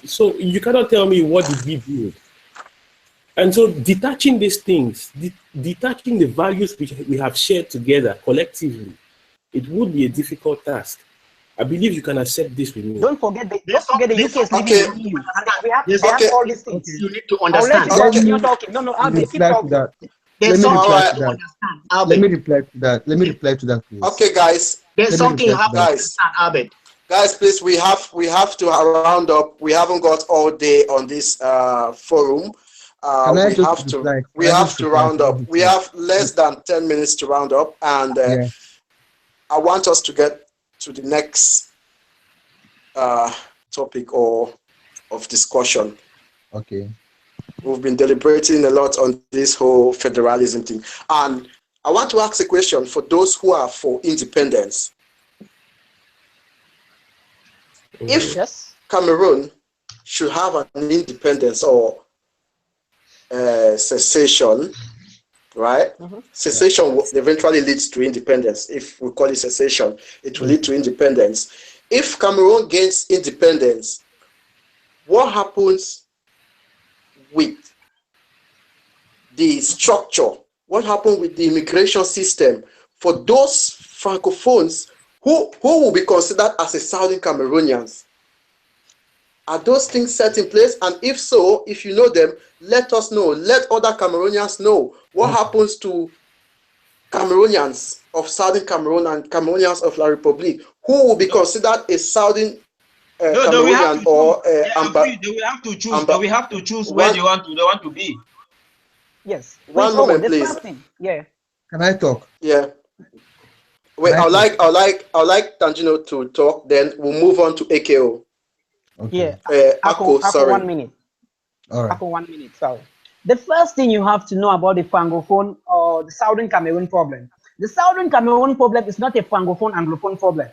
So you cannot tell me what did we build. And so detaching these things, detaching the values which we have shared together collectively, it would be a difficult task. I believe you can accept this with me. Don't forget the UK is living in the EU. And we have all these things. You need to understand. I'll let you continue talking. No, Albert, keep talking. There's something Alright. to understand, Albert. Let me reply to that, please. Okay, guys. There's something you have to guys. understand, Albert. Guys, please, we have to round up. We haven't got all day on this forum. We have to round up. We have less than 10 minutes to round up, and I want us to get to the next topic or of discussion. Okay. We've been deliberating a lot on this whole federalism thing, and I want to ask a question for those who are for independence. If Cameroon should have an independence or secession, right? Secession eventually leads to independence. If we call it secession, it will lead to independence. If Cameroon gains independence, what happens with the structure? What happens with the immigration system for those Francophones who will be considered as a Southern Cameroonians? Are those things set in place? And if so, if you know them, let us know. Let other Cameroonians know what happens to Cameroonians of Southern Cameroon and Cameroonians of La République who will be considered a Southern Cameroonian or they will have to choose. They will have to choose where they want to be. Yes. One moment, please. Yeah. Can I talk? Yeah. Wait, I'd like Tangino to talk. Then we'll move on to AKO. Okay. Yeah. Ako, sorry. 1 minute. All right. Ako 1 minute. Sorry. The first thing you have to know about the Francophone or the Southern Cameroon problem. The Southern Cameroon problem is not a Francophone Anglophone problem.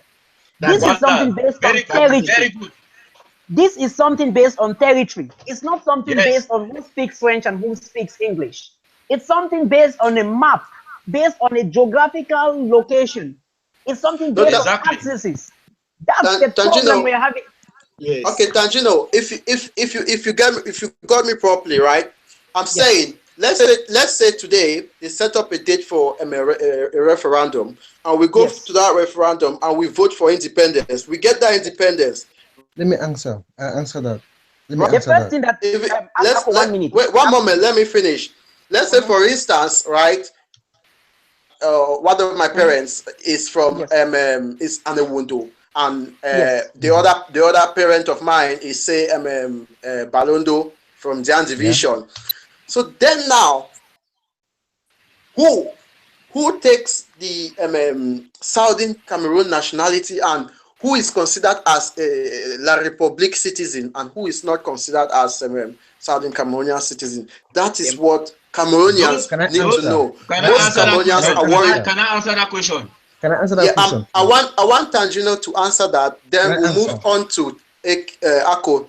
This is something based on territory. Very good. This is something based on territory. It's not something based on who speaks French and who speaks English. It's something based on a map, based on a geographical location. It's something based on accesses. That's the problem we're having. Yes. Okay, Tangino, if you got me properly, right? I'm saying let's say today they set up a date for a referendum, and we go to that referendum and we vote for independence. We get that independence. Let me answer. Answer that. Wait 1 moment. Let me finish. Let's say, for instance, right? One of my parents is from is Anewundo, and the other parent of mine is say Balondo from Jan Division. So then now, who takes the Southern Cameroon nationality and who is considered as a La République citizen and who is not considered as Southern Cameroonian citizen? That is what Cameroonians need to know. Most Cameroonians are worried. Can I answer that question? Can I answer that question? I want Tangino to answer that. Then we'll move on to Ako.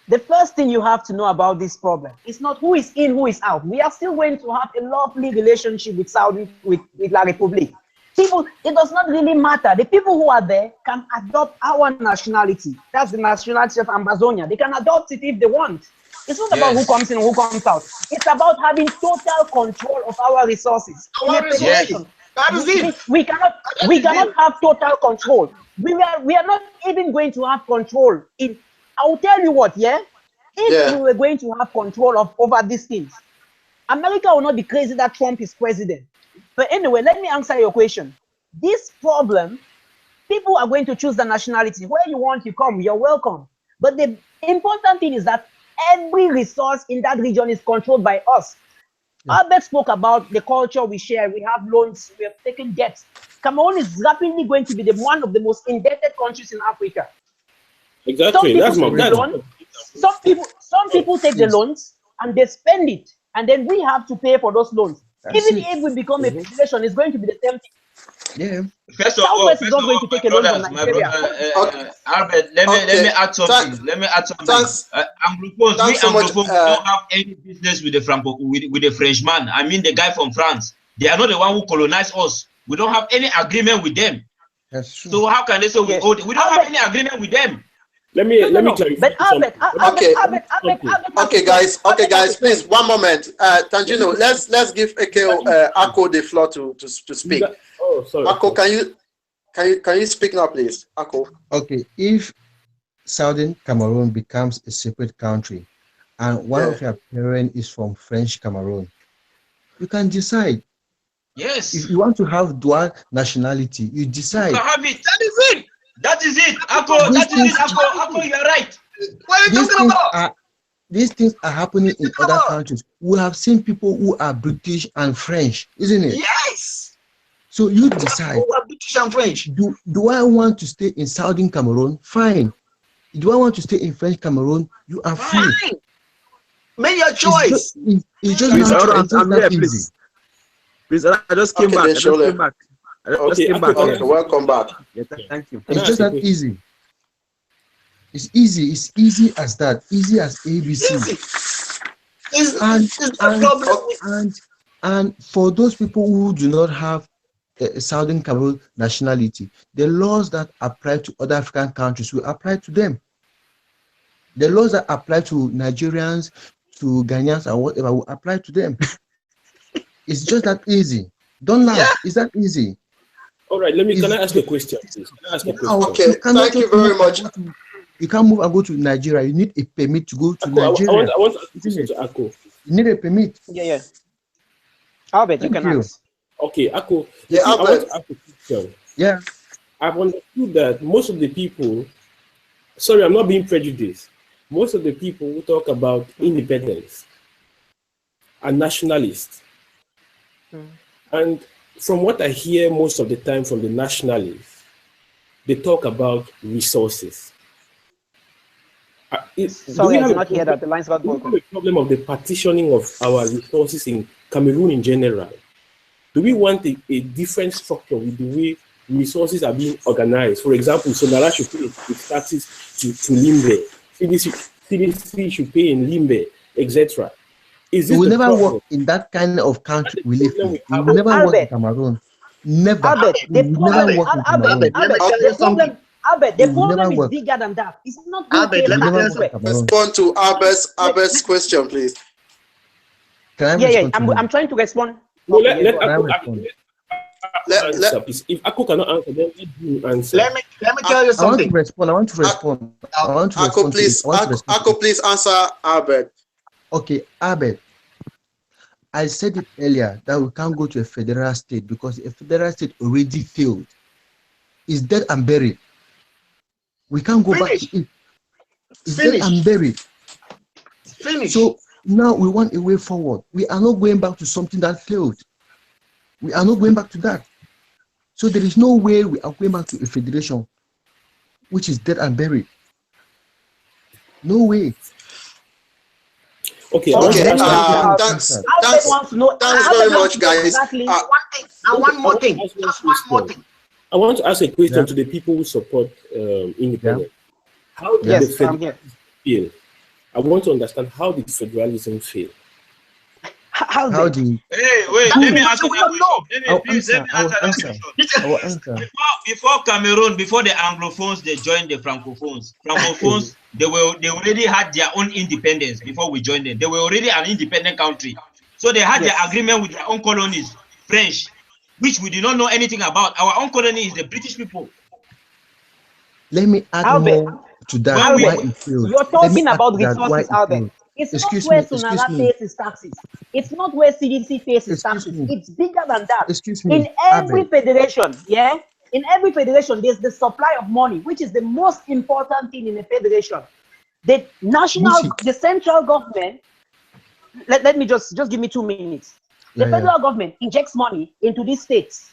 The first thing you have to know about this problem is not who is in, who is out. We are still going to have a lovely relationship with with La République. People, it does not really matter. The people who are there can adopt our nationality. That's the nationality of Ambazonia. They can adopt it if they want. It's not about who comes in and who comes out. It's about having total control of our resources. That is it. We cannot have total control. We are not even going to have control in. I will tell you what, if we were going to have control over these things, America will not be crazy that Trump is president. But anyway, let me answer your question. This problem, people are going to choose the nationality. Where you want, you come, you're welcome. But the important thing is that every resource in that region is controlled by us. Albert spoke about the culture we share. We have loans, we have taken debts. Cameroon is rapidly going to be one of the most indebted countries in Africa. Exactly. Some people take the loans and they spend it. and then we have to pay for those loans. Even if we become a federation, it's going to be the same thing. Yeah. First of all, Southwest is not going to take a loan from Nigeria. Albert, let me add something. Let me add something. Anglophones, we Anglophones don't have any business with the Frenchman. I mean, the guy from France. They are not the one who colonized us. We don't have any agreement with them. That's true. So how can they say we owe them? We don't have any agreement with them. Let me clarify. Okay, guys, please, one moment. Tangino, let's give Ako the floor to speak. Oh, sorry. Ako, can you speak now, please? Ako. Okay, if Southern Cameroon becomes a separate country and one of your parents is from French Cameroon, you can decide. Yes. If you want to have dual nationality, you decide. You can have it. That is it. Ako, Ako, you're right. What are you talking about? These things are happening in other countries. We have seen people who are British and French, isn't it? Yes. So you decide. Who are British and French? Do I want to stay in Southern Cameroon? Fine. Do I want to stay in French Cameroon? You are free. Fine. Make your choice. It's just not easy. Please, I just came back. Okay, welcome back. Yeah, thank you. It's just that easy. It's easy. It's easy as that. Easy as ABC. And for those people who do not have a Southern Cameroon nationality, the laws that apply to other African countries will apply to them. The laws that apply to Nigerians, to Ghanaians, and whatever will apply to them. It's just that easy. Don't laugh. Yeah. It's that easy. All right. Can I ask a question, please? Okay. Thank you very much. You can't move and go to Nigeria. You need a permit to go to Nigeria. I want to Ako. You need a permit. Yeah. Albert, you can ask. Okay, Ako. Yeah, I want to ask a question. Yeah. I've understood that most of the people, sorry, I'm not being prejudiced. Most of the people who talk about independence are nationalists. And from what I hear most of the time from the nationalists, they talk about resources. Sorry, I did not hear that. The lines got broken. The problem of the partitioning of our resources in Cameroon in general. Do we want a different structure with the way resources are being organized? For example, Sonara should pay its taxes to Limbe. CDC should pay in Limbe, etc. We will never work in that kind of country we live in. We will never work in Cameroon. Never. Albert, the problem is work. bigger than that. It's not Albert, let me respond to Albert's question, please. I'm trying to respond. No, let if Ako cannot answer, then let you answer. Let me tell you something. I want to respond. Ako, please answer Albert. Okay, Albert. I said it earlier that we can't go to a federal state because a federal state already failed. It's dead and buried. We can't go back to it. It's dead and buried. So now we want a way forward. We are not going back to something that failed. We are not going back to that. So there is no way we are going back to a federation which is dead and buried. No way. Okay. Thanks very much, guys. Exactly. One more thing. I want to ask a question to the people who support independence. How did the federalism fail? I want to understand how did federalism fail? How do you? Hey, wait, let me answer that question. Let me answer that question. Before the Anglophones, they joined the Francophones. Francophones, they already had their own independence before we joined them. They were already an independent country. So they had their agreement with their own colonies, French, which we did not know anything about. Our own colony is the British people. Let me add more to that. You're talking about resources, Albert. It's not where Sonala pays its taxes. It's not where CDC pays its taxes. It's bigger than that. In every federation, in every federation, there's the supply of money, which is the most important thing in a federation. The central government, let me just give me 2 minutes. The federal government injects money into these states.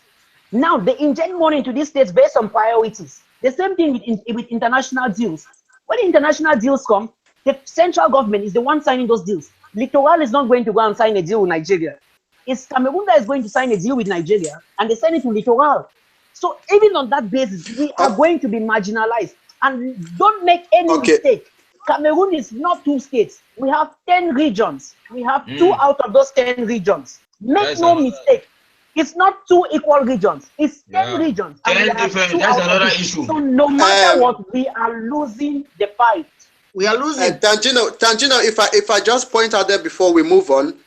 Now, they inject money into these states based on priorities. The same thing with international deals. When international deals come, the central government is the one signing those deals. Littoral is not going to go and sign a deal with Nigeria. It's Cameroon that is going to sign a deal with Nigeria, and they send it to Littoral. So even on that basis, we are going to be marginalized. And don't make any mistake. Cameroon is not 2 states. We have 10 regions. We have 2 out of those 10 regions. Make no mistake. It's not 2 equal regions. It's 10 regions. 10 different. That's another issue. So no matter what, we are losing the fight. We are losing. Tangino, if I just point out there before we move on,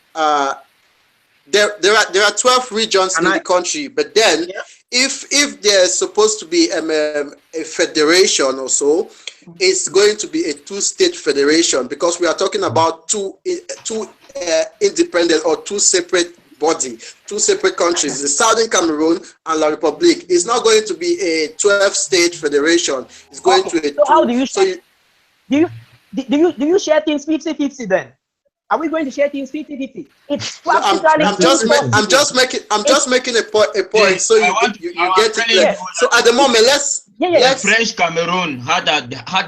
there are 12 regions in the country, but then if there's supposed to be a federation or so, it's going to be a 2-state federation, because we are talking about two independent or 2 separate body, 2 separate countries, the Southern Cameroon and La Republique. It's not going to be a 12-state federation. It's going to a so how do you do you share things 50-50 then? Are we going to share things 50-50? It's practically I'm just making a point so you get it clear. So at the moment, let's French Cameroon had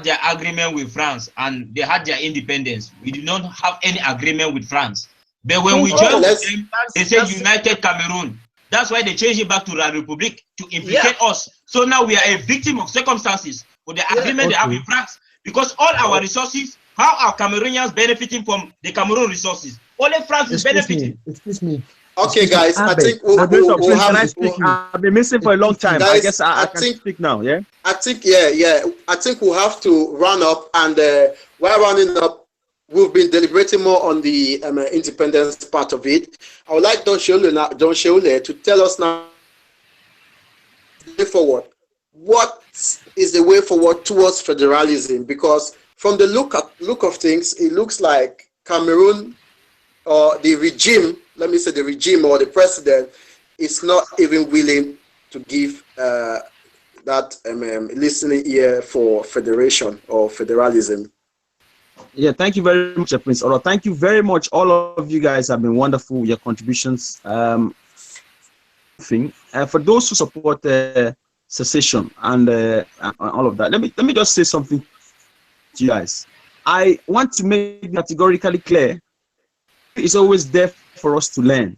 their agreement with France, and they had their independence. We did not have any agreement with France. But when we joined with them, they said United Cameroon. That's why they changed it back to La Republique to implicate us. So now we are a victim of circumstances for the agreement they have with France, because all our resources, how are Cameroonians benefiting from the Cameroon resources? Only France is benefiting. Excuse me. Okay, guys, I think we'll have. I've been missing for a long time. Guys, I guess I can speak now. Yeah. I think I think we'll have to run up, and while running up, we've been deliberating more on the independence part of it. I would like Don Sheule to tell us now the way forward. What is the way forward towards federalism? Because from the look of things, it looks like Cameroon, or the regime, let me say the regime or the president, is not even willing to give that listening ear for federation or federalism. Yeah, thank you very much, Prince Oro. Thank you very much. All of you guys have been wonderful. Your contributions. For those who support secession and all of that, let me just say something to you guys. I want to make it categorically clear. It's always there for us to learn.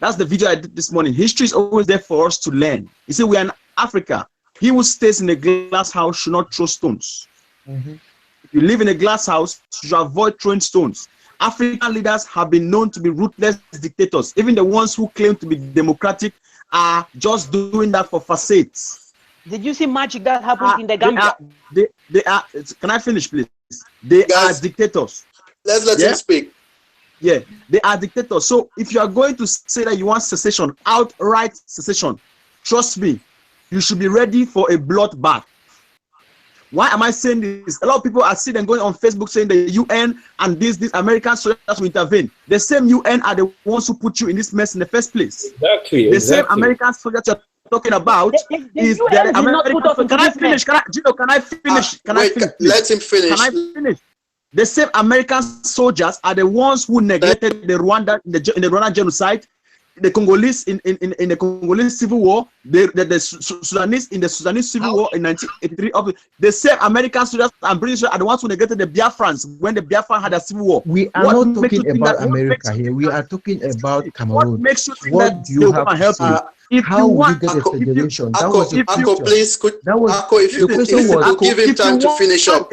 That's the video I did this morning. History is always there for us to learn. You see, we are in Africa. He who stays in a glass house should not throw stones. If you live in a glass house, you should avoid throwing stones. African leaders have been known to be ruthless dictators. Even the ones who claim to be democratic are just doing that for facades. Did you see magic that happened in the Gambia? They are. Can I finish, please? They are dictators. Let's let him speak. Yeah, they are dictators. So if you are going to say that you want secession, outright secession, trust me, you should be ready for a bloodbath. Why am I saying this? A lot of people are sitting and going on Facebook saying the UN and these American soldiers will intervene. The same UN are the ones who put you in this mess in the first place. Exactly. The same American soldiers you're talking about is the American. Can I finish? Can I finish? Can I finish? Let him finish. Can I finish? The same American soldiers are the ones who neglected the Rwanda in the Rwanda genocide, the Congolese in the Congolese civil war, the Sudanese in the Sudanese civil war in 1983. The same American soldiers and British are the ones who neglected the Biafrans when the Biafran had a civil war. We are not talking about America here. We are talking about Cameroon. What makes you think what that do you have to help say? How will you get a federation? That was the question. Please, give him time to finish up.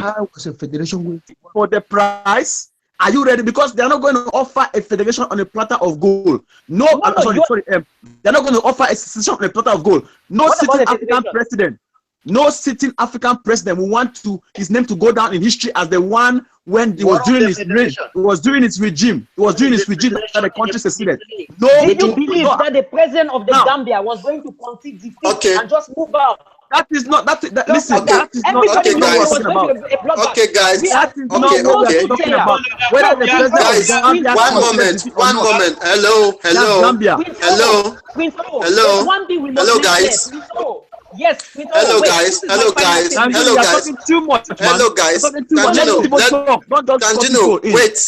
How was a federation for the price? Are you ready? Because they are not going to offer a federation on a platter of gold. No, sorry. They're not going to offer a secession on a platter of gold. No sitting African president. No sitting African president will want his name to go down in history as the one when he was doing his reign. It was during his regime. It was during his regime that the country seceded. No, did you believe that the president of the Gambia was going to concede defeat and just move out? That is not listen. Okay. That is not what we're talking about. Okay, guys. That is not what we're talking about. Whether the president of Gambia one moment. Hello, guys. Yes. Hello, guys. Hello, guys. Too much, hello, guys. Tangino, wait.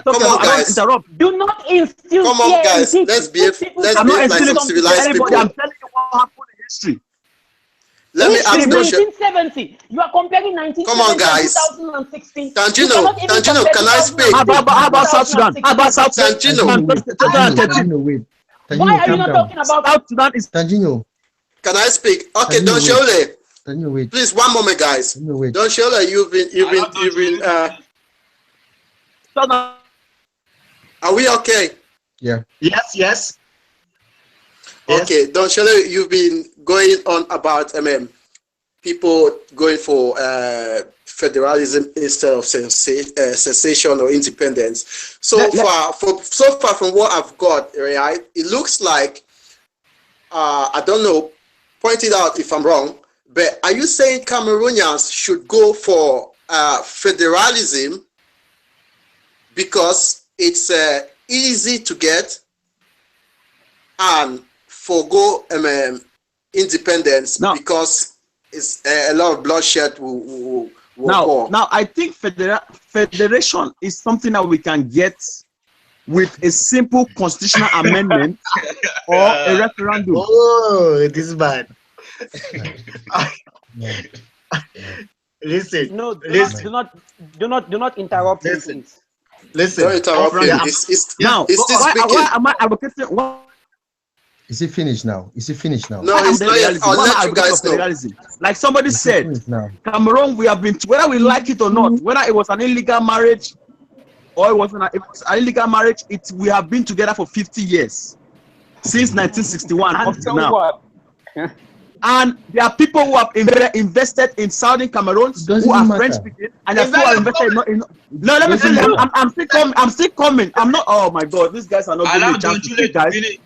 Come on, guys. Do not instill. Come on, guys. Let's behave like some civilized people. I'm telling you what happened in history. let me ask you. 1970. You are comparing 1970 Come on, guys. 2016. Tangino, can I speak? How about South Sudan? How about South Sudan? Tangino, wait. Why are you not talking about South Sudan? Tangino. Can I speak? Okay, Don Shole. Tangino, wait. Please, one moment, guys. Don Shole, you've been. Are we okay? Yeah. Yes. Okay, Don Shole, you've been going on about people going for federalism instead of secession or independence. So far from what I've got, right, it looks like I don't know. Point it out if I'm wrong. But are you saying Cameroonians should go for federalism because it's easy to get and forgo independence because it's a lot of bloodshed will now I think federation is something that we can get with a simple constitutional amendment or a referendum. Oh, this is bad. Listen. No, listen. Do not interrupt me, please. Listen. Don't interrupt me. Why am I advocating? Is it finished now? No, it's not yet. I'll let you guys know. Like somebody said, Cameroon, we have been, whether we like it or not, whether it was an illegal marriage or it was an illegal marriage, we have been together for 50 years, since 1961 up to now. And there are people who have invested in Southern Cameroon who are French speaking, and there are people who are invested in. No, let me finish. I'm still coming. I'm not. Oh my God, these guys are not giving me a chance to speak, guys. You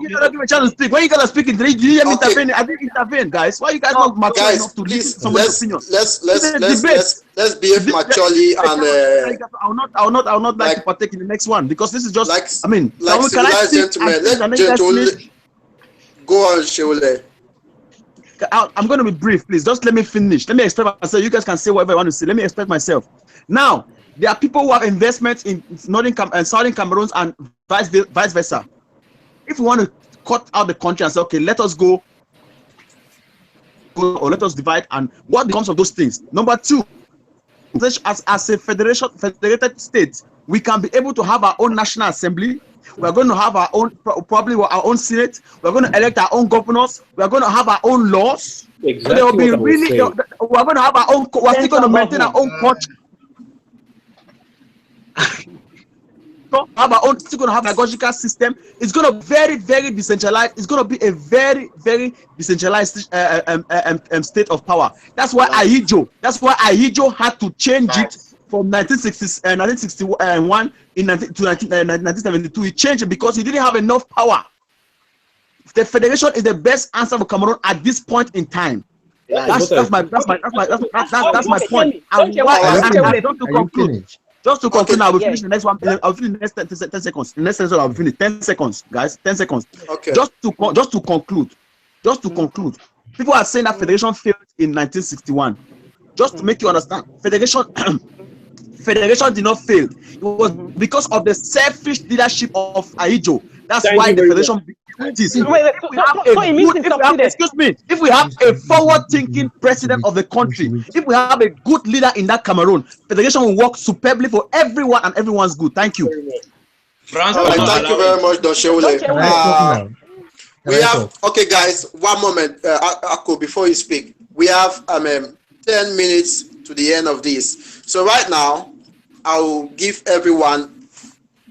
gotta give me a chance to speak. When you gotta speak, did you hear me intervene? I didn't intervene, guys. Why you guys not mature enough to listen to somebody's opinion? Let's behave maturely and. I will not like to partake in the next one because this is just. Gentlemen, let's go on, Sheule. I'm going to be brief, please. Just let me finish. Let me explain myself. You guys can say whatever you want to say. Let me explain myself. Now, there are people who have investments in Southern Cameroon and vice versa. If we want to cut out the country and say, okay, let us go or let us divide, and what becomes of those things? Number two, as a federated state, we can be able to have our own national assembly. We're going to have our own, probably our own senate. We're going to elect our own governors. We're going to have our own laws. Exactly. So there will be really, we're going to have our own. We're still going to maintain our own culture. Have our own. Still going to have a pedagogical system. It's going to be very, very decentralized. It's going to be a very, very decentralized state of power. That's why Ahijo had to change it. From 1961 to 1972, he changed it because he didn't have enough power. The federation is the best answer for Cameroon at this point in time. That's my point. Just to conclude, I will finish the next one. I'll finish the next 10 seconds. The next one I'll finish 10 seconds, guys. 10 seconds. Okay. Just to conclude. People are saying that federation failed in 1961. Just to make you understand, Federation did not fail. It was because of the selfish leadership of Ahijo. That's why the federation if we have a forward-thinking president of the country, if we have a good leader in that Cameroon, federation will work superbly for everyone and everyone's good. Thank you. Thank you very much, Don Sheule. We have, okay, guys, one moment, Ako, before you speak. We have 10 minutes to the end of this. So right now, I will give everyone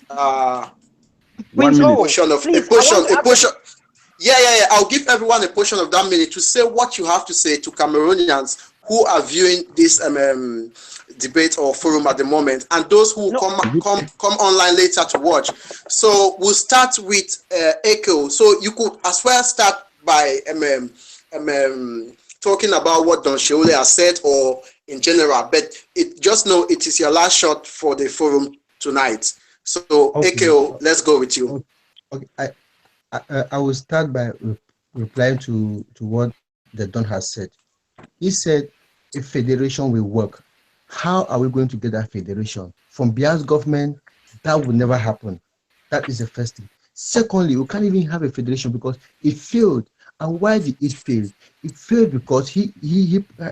a portion. I'll give everyone a portion of that minute to say what you have to say to Cameroonians who are viewing this debate or forum at the moment, and those who come online later to watch. So we'll start with Echo. So you could as well start by talking about what Don Sheule has said or in general, but just know it is your last shot for the forum tonight. So, okay. Ekeo, let's go with you. Okay, I will start by replying to what the Don has said. He said a federation will work. How are we going to get that federation? From Bia's government, that will never happen. That is the first thing. Secondly, we can't even have a federation because it failed. And why did it fail? It failed because he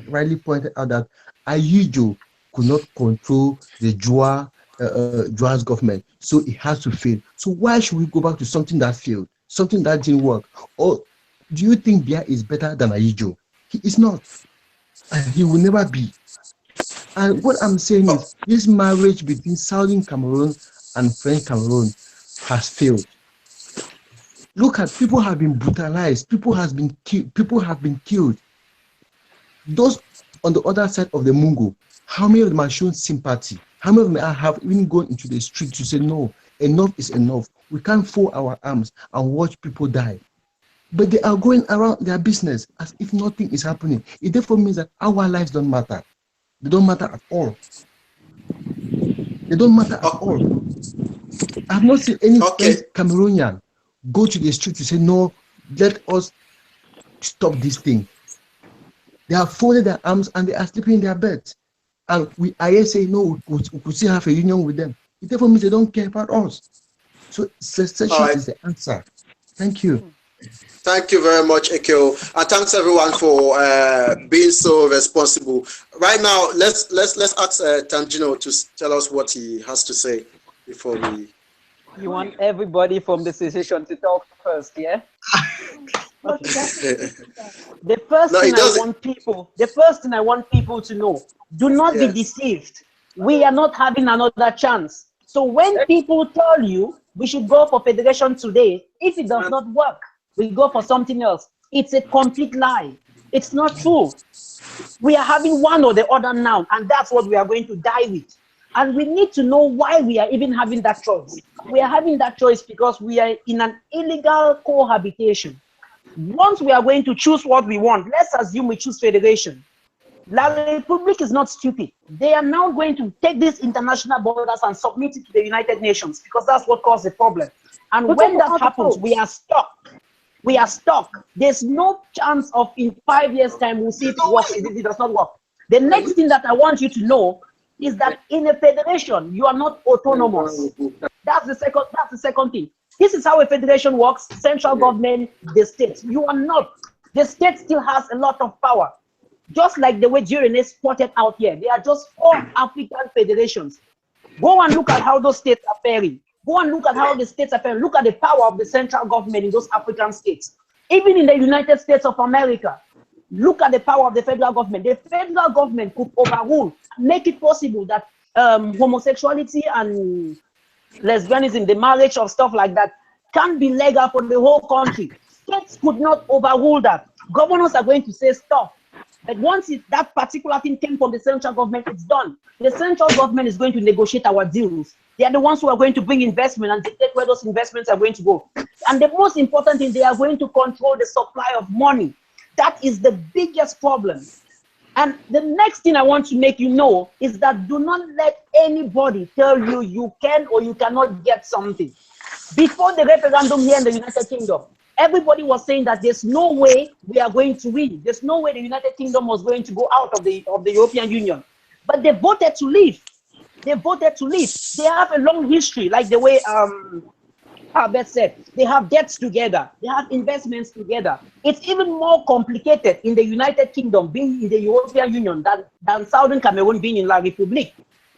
rightly pointed out that Ayijo could not control the Jua's government, so it has to fail. So why should we go back to something that failed, something that didn't work? Or do you think Bia is better than Ayijo? He is not, and he will never be. And what I'm saying is, this marriage between Southern Cameroon and French Cameroon has failed. Look at, people have been brutalized, people have been killed. Those on the other side of the Mungo, how many of them are showing sympathy? How many of them have even gone into the street to say, no, enough is enough. We can't fold our arms and watch people die. But they are going around their business as if nothing is happening. It therefore means that our lives don't matter. They don't matter at all. They don't matter at all. I have not seen any Cameroonian go to the street to say, no, let us stop this thing. They have folded their arms and they are sleeping in their beds. And we are here saying, no, we could still have a union with them. It therefore means they don't care about us. So secession is the answer. Thank you. Thank you very much, Ekeo. And thanks everyone for being so responsible. Right now, let's ask Tangino to tell us what he has to say before we... You want everybody from the secession to talk first, yeah? The first thing I want people to know, do not be deceived. We are not having another chance. So when people tell you we should go for federation today, if it does not work, we go for something else. It's a complete lie. It's not true. We are having one or the other now, and that's what we are going to die with. And we need to know why we are even having that choice. We are having that choice because we are in an illegal cohabitation. Once we are going to choose what we want, let's assume we choose federation. La Republic is not stupid. They are now going to take these international borders and submit it to the United Nations because that's what caused the problem. And when that happens, we are stuck. We are stuck. There's no chance of in 5 years' time we'll see if it works, if it does not work. The next thing that I want you to know is that in a federation, you are not autonomous. That's the second thing. This is how a federation works. Central government, the states. You are not. The state still has a lot of power. Just like the way Jirene spotted out here. They are just 4 African federations. Go and look at how those states are faring. Go and look at how the states are faring. Look at the power of the central government in those African states. Even in the United States of America, look at the power of the federal government. The federal government could overrule, make it possible that homosexuality and lesbianism, the marriage of stuff like that, can be legal for the whole country. States could not overrule that. Governors are going to say stop. But once that particular thing came from the central government, it's done. The central government is going to negotiate our deals. They are the ones who are going to bring investment and dictate where those investments are going to go. And the most important thing, they are going to control the supply of money. That is the biggest problem. And the next thing I want to make you know is that do not let anybody tell you you can or you cannot get something. Before the referendum here in the United Kingdom, everybody was saying that there's no way we are going to win. There's no way the United Kingdom was going to go out of the European Union. But they voted to leave. They voted to leave. They have a long history, like the way Albert said. They have debts together. They have investments together. It's even more complicated in the United Kingdom being in the European Union than Southern Cameroon being in La République.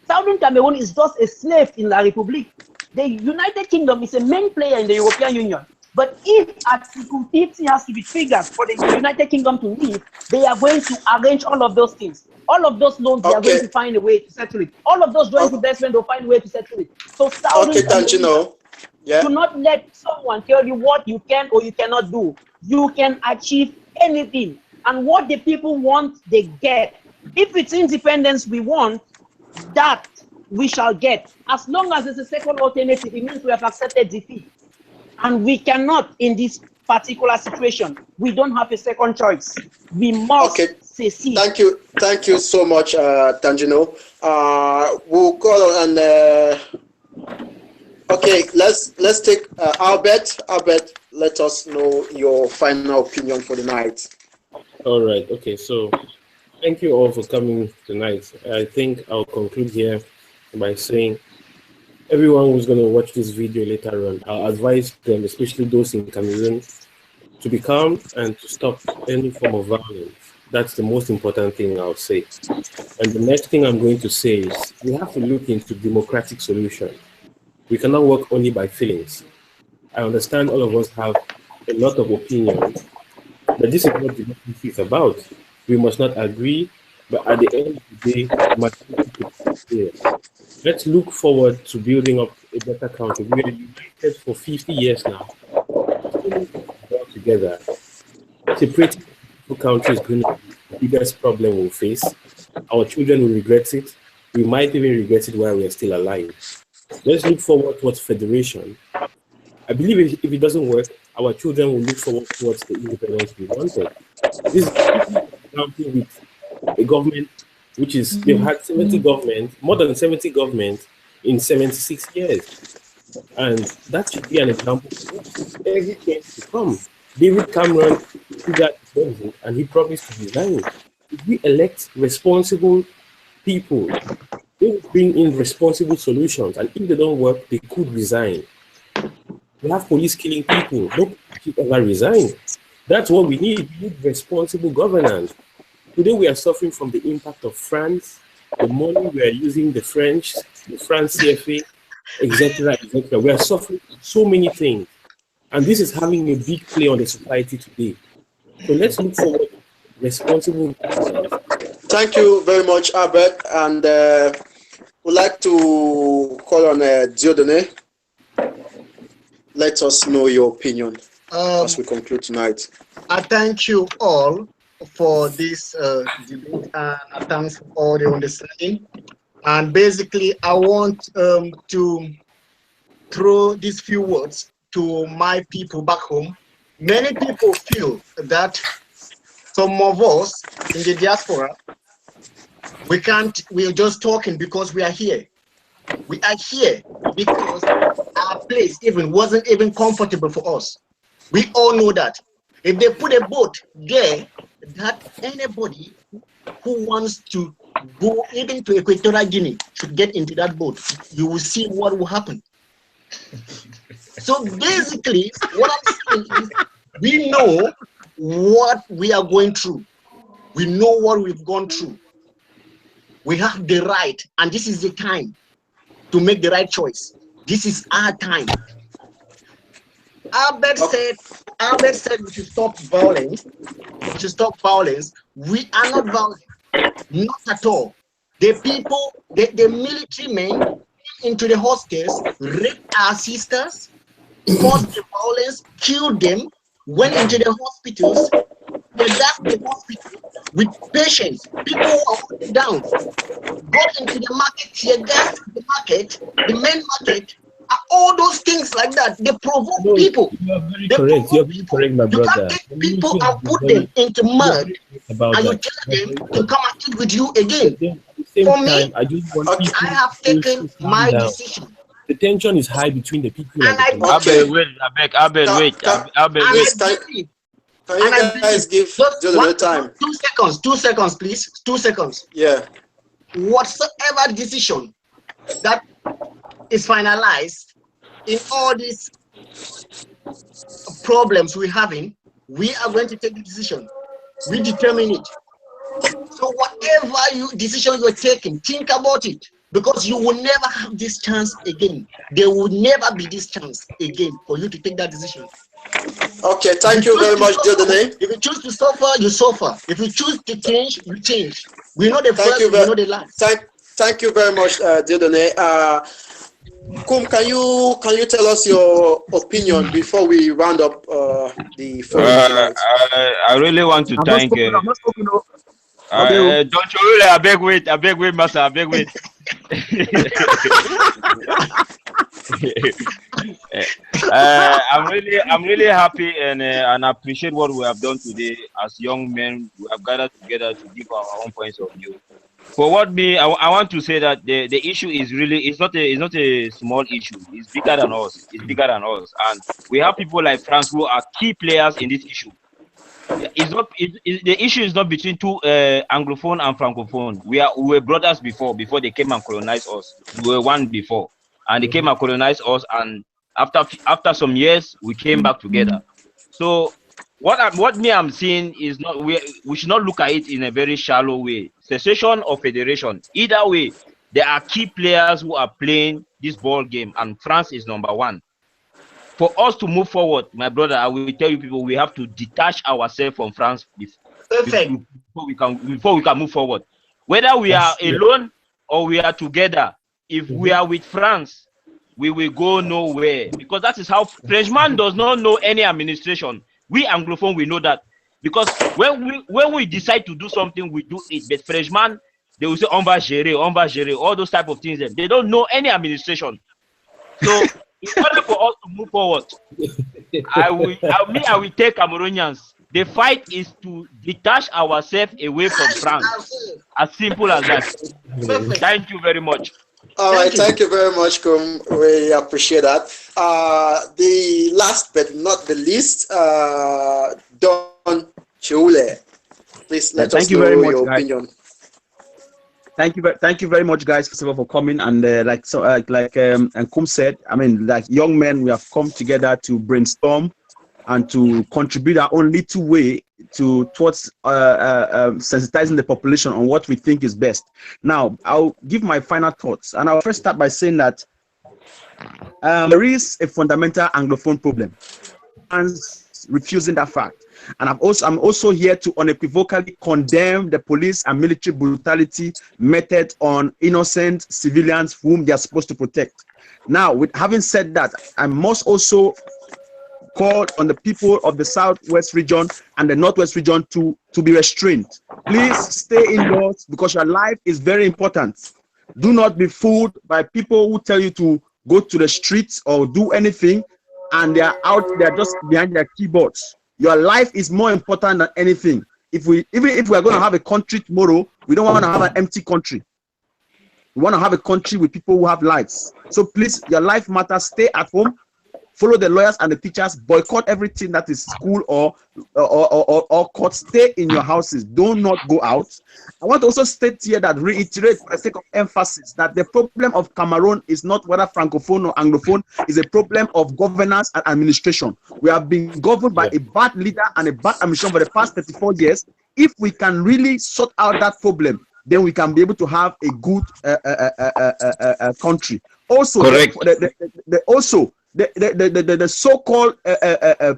Southern Cameroon is just a slave in La République. The United Kingdom is a main player in the European Union. But if Article 50 has to be triggered for the United Kingdom to leave, they are going to arrange all of those things. All of those loans, they are going to find a way to settle it. All of those joint investment, they'll find a way to settle it. So do not let someone tell you what you can or you cannot do. You can achieve anything. And what the people want, they get. If it's independence we want, that we shall get. As long as there's a second alternative, it means we have accepted defeat. And we cannot, in this particular situation, we don't have a second choice. We must secede. Thank you so much, Tangino. We'll go on okay, let's take Albert. Albert, let us know your final opinion for the night. All right. Okay. So, thank you all for coming tonight. I think I'll conclude here by saying, everyone who's going to watch this video later on, I'll advise them, especially those in Cameroon, to be calm and to stop any form of violence. That's the most important thing I would say. And the next thing I'm going to say is we have to look into democratic solution. We cannot work only by feelings. I understand all of us have a lot of opinions, but this is what democracy is about. We must not agree, but at the end of the day, majority could prevail. Let's look forward to building up a better country. We are united for 50 years now. All together, separating two countries is going to be the biggest problem we'll face. Our children will regret it. We might even regret it while we are still alive. Let's look forward towards federation. I believe if it doesn't work, our children will look forward towards the independence we wanted. This is example with a government which is, they've had 70 government, more than 70 governments in 76 years. And that should be an example for every change to come. David Cameron did that president and he promised to resign. If we elect responsible people, they will bring in responsible solutions, and if they don't work, they could resign. We have police killing people. No people ever resign. That's what we need. We need responsible governance. Today we are suffering from the impact of France, the money we are using, the France CFA, etc., etc. We are suffering so many things, and this is having a big play on the society today. So let's look forward to responsible governance. Thank you very much, Albert, and we'd like to call on Dieudonné. Let us know your opinion as we conclude tonight. I thank you all for this debate, and I thank for all the understanding. And basically, I want to throw these few words to my people back home. Many people feel that some of us in the diaspora, we're just talking because we are here. We are here because our place wasn't even comfortable for us. We all know that. If they put a boat there, that anybody who wants to go even to Equatorial Guinea should get into that boat. You will see what will happen. So basically, what I'm saying is we know what we are going through. We know what we've gone through. We have the right, and this is the time to make the right choice. This is our time. Albert said we should stop violence. We should stop violence. We are not violent. Not at all. The people, the military men into the hostels, raped our sisters, caused the violence, killed them, went into the hospitals, they left the hospital with patients, people who are down, got into the market, tear gas the market, the main market, all those things like that. They provoke people. You are very correct. You are very correct, my brother. You can't take people and put them into mud, and you tell them to come and eat with you again. For me, I have taken my decision. The tension is high between the people. And I Can you guys give just time? 2 seconds, please. 2 seconds. Yeah. Whatsoever decision that is finalized in all these problems we're having, we are going to take the decision. We determine it. So whatever decision you're taking, think about it, because you will never have this chance again. There will never be this chance again for you to take that decision. Okay, thank you very much, Dieudonné. If you choose to suffer, you suffer. If you choose to change, you change. We know the first, we know the last. Thank you very much, Dieudonné. Kum, can you tell us your opinion before we round up the forum? I really want to thank. Don't you really? I beg wait, master. I beg wait. I'm really happy and appreciate what we have done today as young men. We have gathered together to give our own points of view. For what me, I want to say that the issue is really it's not a small issue. It's bigger than us. It's bigger than us, and we have people like France who are key players in this issue. The issue is not between two Anglophone and Francophone. We were brothers before they came and colonized us. We were one before, and they came and colonized us, and after some years we came back together. So what I'm seeing is not we should not look at it in a very shallow way. Secession or federation, either way, there are key players who are playing this ball game, and France is number one. For us to move forward, my brother, I will tell you people, we have to detach ourselves from France before we can move forward. Whether we are alone or we are together, if we are with France, we will go nowhere, because that is how Frenchman does not know any administration. We Anglophone, we know that, because when we decide to do something, we do it. But Frenchman, they will say on va gérer, all those type of things. They don't know any administration. So in order for us to move forward, I will take Cameroonians. The fight is to detach ourselves away from France. As simple as that. Thank you very much. All right, thank you very much, Kum. We appreciate that. The last but not the least, Don Chule. Please let us know your opinion. Thank you very much, guys, first of all, for coming. And and Kum said, I mean, like young men, we have come together to brainstorm and to contribute our own little way towards sensitizing the population on what we think is best. Now, I'll give my final thoughts, and I'll first start by saying that there is a fundamental Anglophone problem, and refusing that fact. And I'm also here to unequivocally condemn the police and military brutality method on innocent civilians whom they are supposed to protect. Now, with having said that, I must also call on the people of the Southwest region and the Northwest region to be restrained. Please stay indoors, because your life is very important. Do not be fooled by people who tell you to go to the streets or do anything, and they are just behind their keyboards. Your life is more important than anything. Even if we are going to have a country tomorrow, we don't want to have an empty country. We want to have a country with people who have lives. So please, your life matters. Stay at home. Follow the lawyers and the teachers. Boycott everything that is school or court. Stay in your houses. Do not go out. I want to also state here that, reiterate for the sake of emphasis, that the problem of Cameroon is not whether Francophone or Anglophone, is a problem of governance and administration. We have been governed by a bad leader and a bad administration for the past 34 years. If we can really sort out that problem, then we can be able to have a good country. Also, the so-called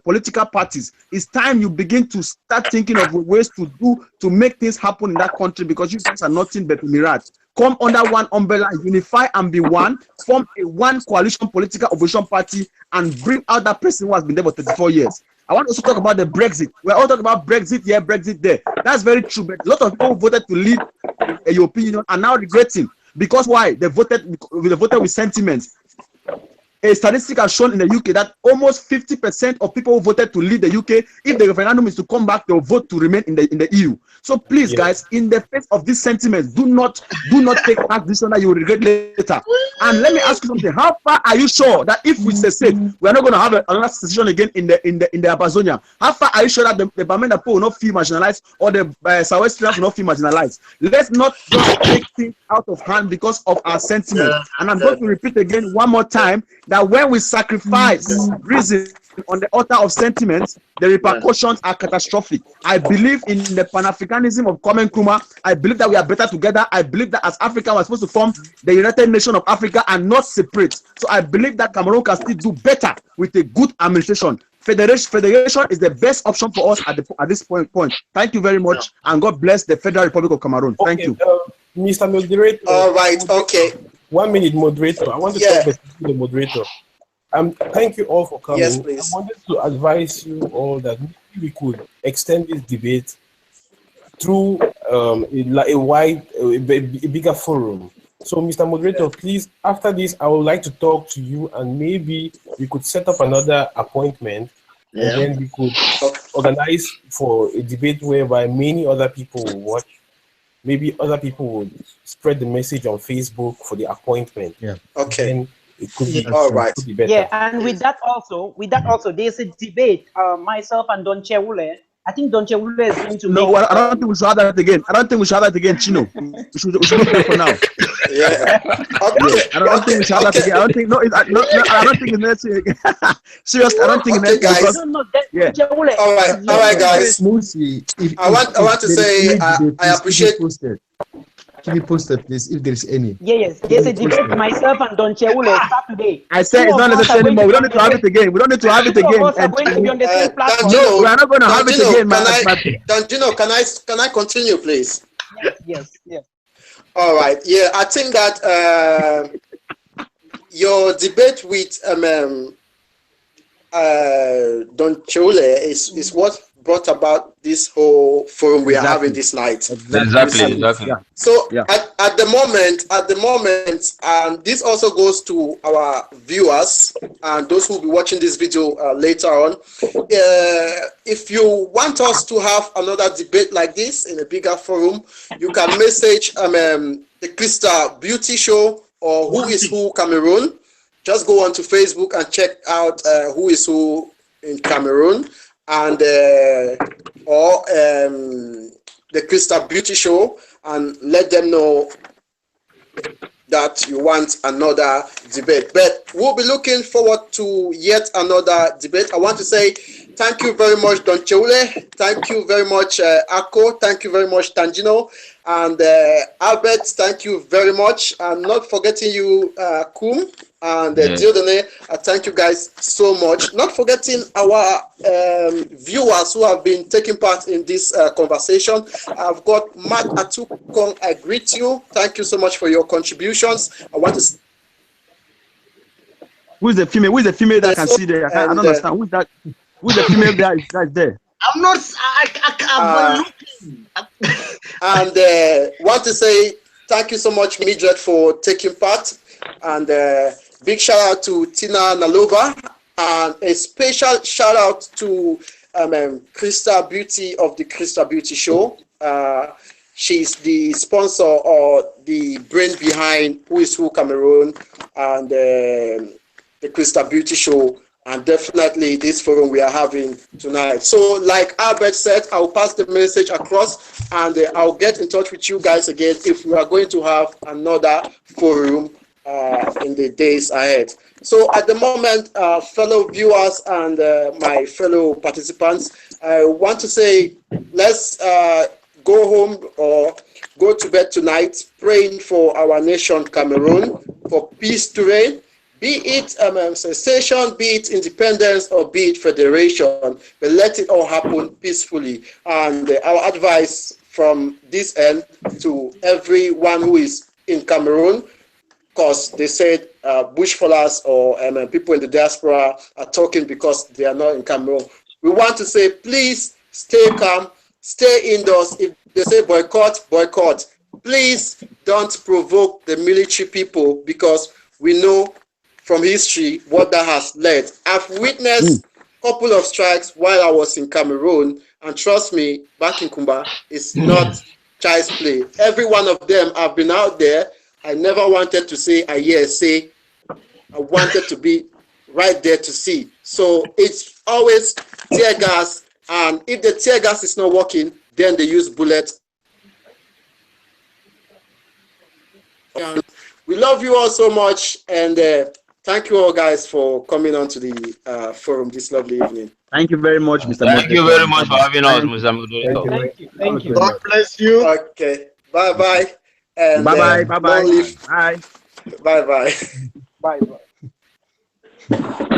political parties, it's time you begin to start thinking of ways to make things happen in that country, because you guys are nothing but mirage. Come under one umbrella, unify and be one, form a one coalition political opposition party, and bring out that person who has been there for 34 years. I want to also talk about the Brexit. We're all talking about Brexit here, Brexit there. That's very true, but a lot of people voted to leave a European Union are now regretting. Because why? They voted with sentiments. A statistic has shown in the UK that almost 50% of people who voted to leave the UK, if the referendum is to come back, they'll vote to remain in the EU. So please, guys, in the face of these sentiments, do not take a decision that you will regret later. And let me ask you something: how far are you sure that if we secede, we are not going to have another secession again in the Amazonia? How far are you sure that the Bamenda people will not feel marginalized, or the Southwesterns will not feel marginalized? Let's not just take things out of hand because of our sentiments. And I'm going to repeat again one more time that when we sacrifice reason on the altar of sentiments, the repercussions are catastrophic. I believe in the Pan-Africanism of Kwame Nkrumah. I believe that we are better together. I believe that as Africa, we're supposed to form the United Nation of Africa and not separate. So I believe that Cameroon can still do better with a good administration. Federation is the best option for us at this point. Thank you very much, and God bless the Federal Republic of Cameroon. Thank you. Mr. Moderator. All right, okay. 1 minute, moderator. I want to talk to the moderator. Thank you all for coming. Yes, please. I wanted to advise you all that maybe we could extend this debate through a bigger forum. So, Mr. Moderator, please, after this, I would like to talk to you, and maybe we could set up another appointment, and then we could organize for a debate whereby many other people will watch. Maybe other people would spread the message on Facebook for the appointment. Yeah. Okay. And it could be all right. Yeah, and with that also, there's a debate. Myself and Don Chewule I think Don Chewule is going to No, I don't think we should have that again. I don't think we should have that again, Chino. We should leave it for now. Yeah. Okay. I don't think we should have that again. I don't think no, I don't think it's necessary. Seriously, I don't think it's necessary. Guys. All right, guys. Mostly, I want to say I appreciate. Keep it posted, please, if there is any. Yes. There's a debate myself and Don Chewule start today. I said it's not necessary anymore. We don't need to have it again. We don't need to have it again. Are going to be on the same platform. No, we are not going to have it again, man. Danjino, can I continue, please? Yes. All right. Yeah, I think that your debate with Don Chewule is what brought about this whole forum we are having this night. Exactly. So at the moment, and this also goes to our viewers and those who will be watching this video later on. If you want us to have another debate like this in a bigger forum, you can message the Crystal Beauty Show or Who is Who Cameroon. Just go on to Facebook and check out Who is Who in Cameroon. And or the Crystal Beauty Show, and let them know that you want another debate. But we'll be looking forward to yet another debate. I want to say thank you very much, Don Chewule. Thank you very much, Ako. Thank you very much, Tangino. And Albert, thank you very much. I'm not forgetting you, Kum. And Diodone, thank you guys so much. Not forgetting our viewers who have been taking part in this conversation. I've got Matt Atukong. I greet you. Thank you so much for your contributions. I want to. Who's the female? Who's the female that I can see there? I don't understand. Who's that? Who's the female that is there? I'm not. I'm looking. And want to say thank you so much, Midred, for taking part. And big shout out to Tina Nalova, and a special shout out to Crystal Beauty of the Crystal Beauty Show. She's the sponsor or the brain behind Who is Who Cameroon and the Crystal Beauty Show, and definitely this forum we are having tonight. So like Albert said, I'll pass the message across, and I'll get in touch with you guys again if we are going to have another forum in the days ahead. So at the moment, fellow viewers and my fellow participants, I want to say let's go home or go to bed tonight praying for our nation Cameroon, for peace to reign, be it secession, be it independence, or be it federation, but let it all happen peacefully. And our advice from this end to everyone who is in Cameroon, because they said bushfallers or people in the diaspora are talking because they are not in Cameroon. We want to say, please stay calm, stay indoors. If they say boycott, boycott. Please don't provoke the military people, because we know from history what that has led. I've witnessed a couple of strikes while I was in Cameroon, and trust me, back in Kumba, it's not child's play. Every one of them have been out there. I never wanted to say a yes, say I wanted to be right there to see. So it's always tear gas, and if the tear gas is not working, then they use bullets. And we love you all so much, and thank you all guys for coming on to the forum this lovely evening. Thank you very much, Mr. Thank you very much for having us, Mr. Moderator. Thank you. God bless you. Okay, bye-bye. And bye. Bye. Bye. Bye.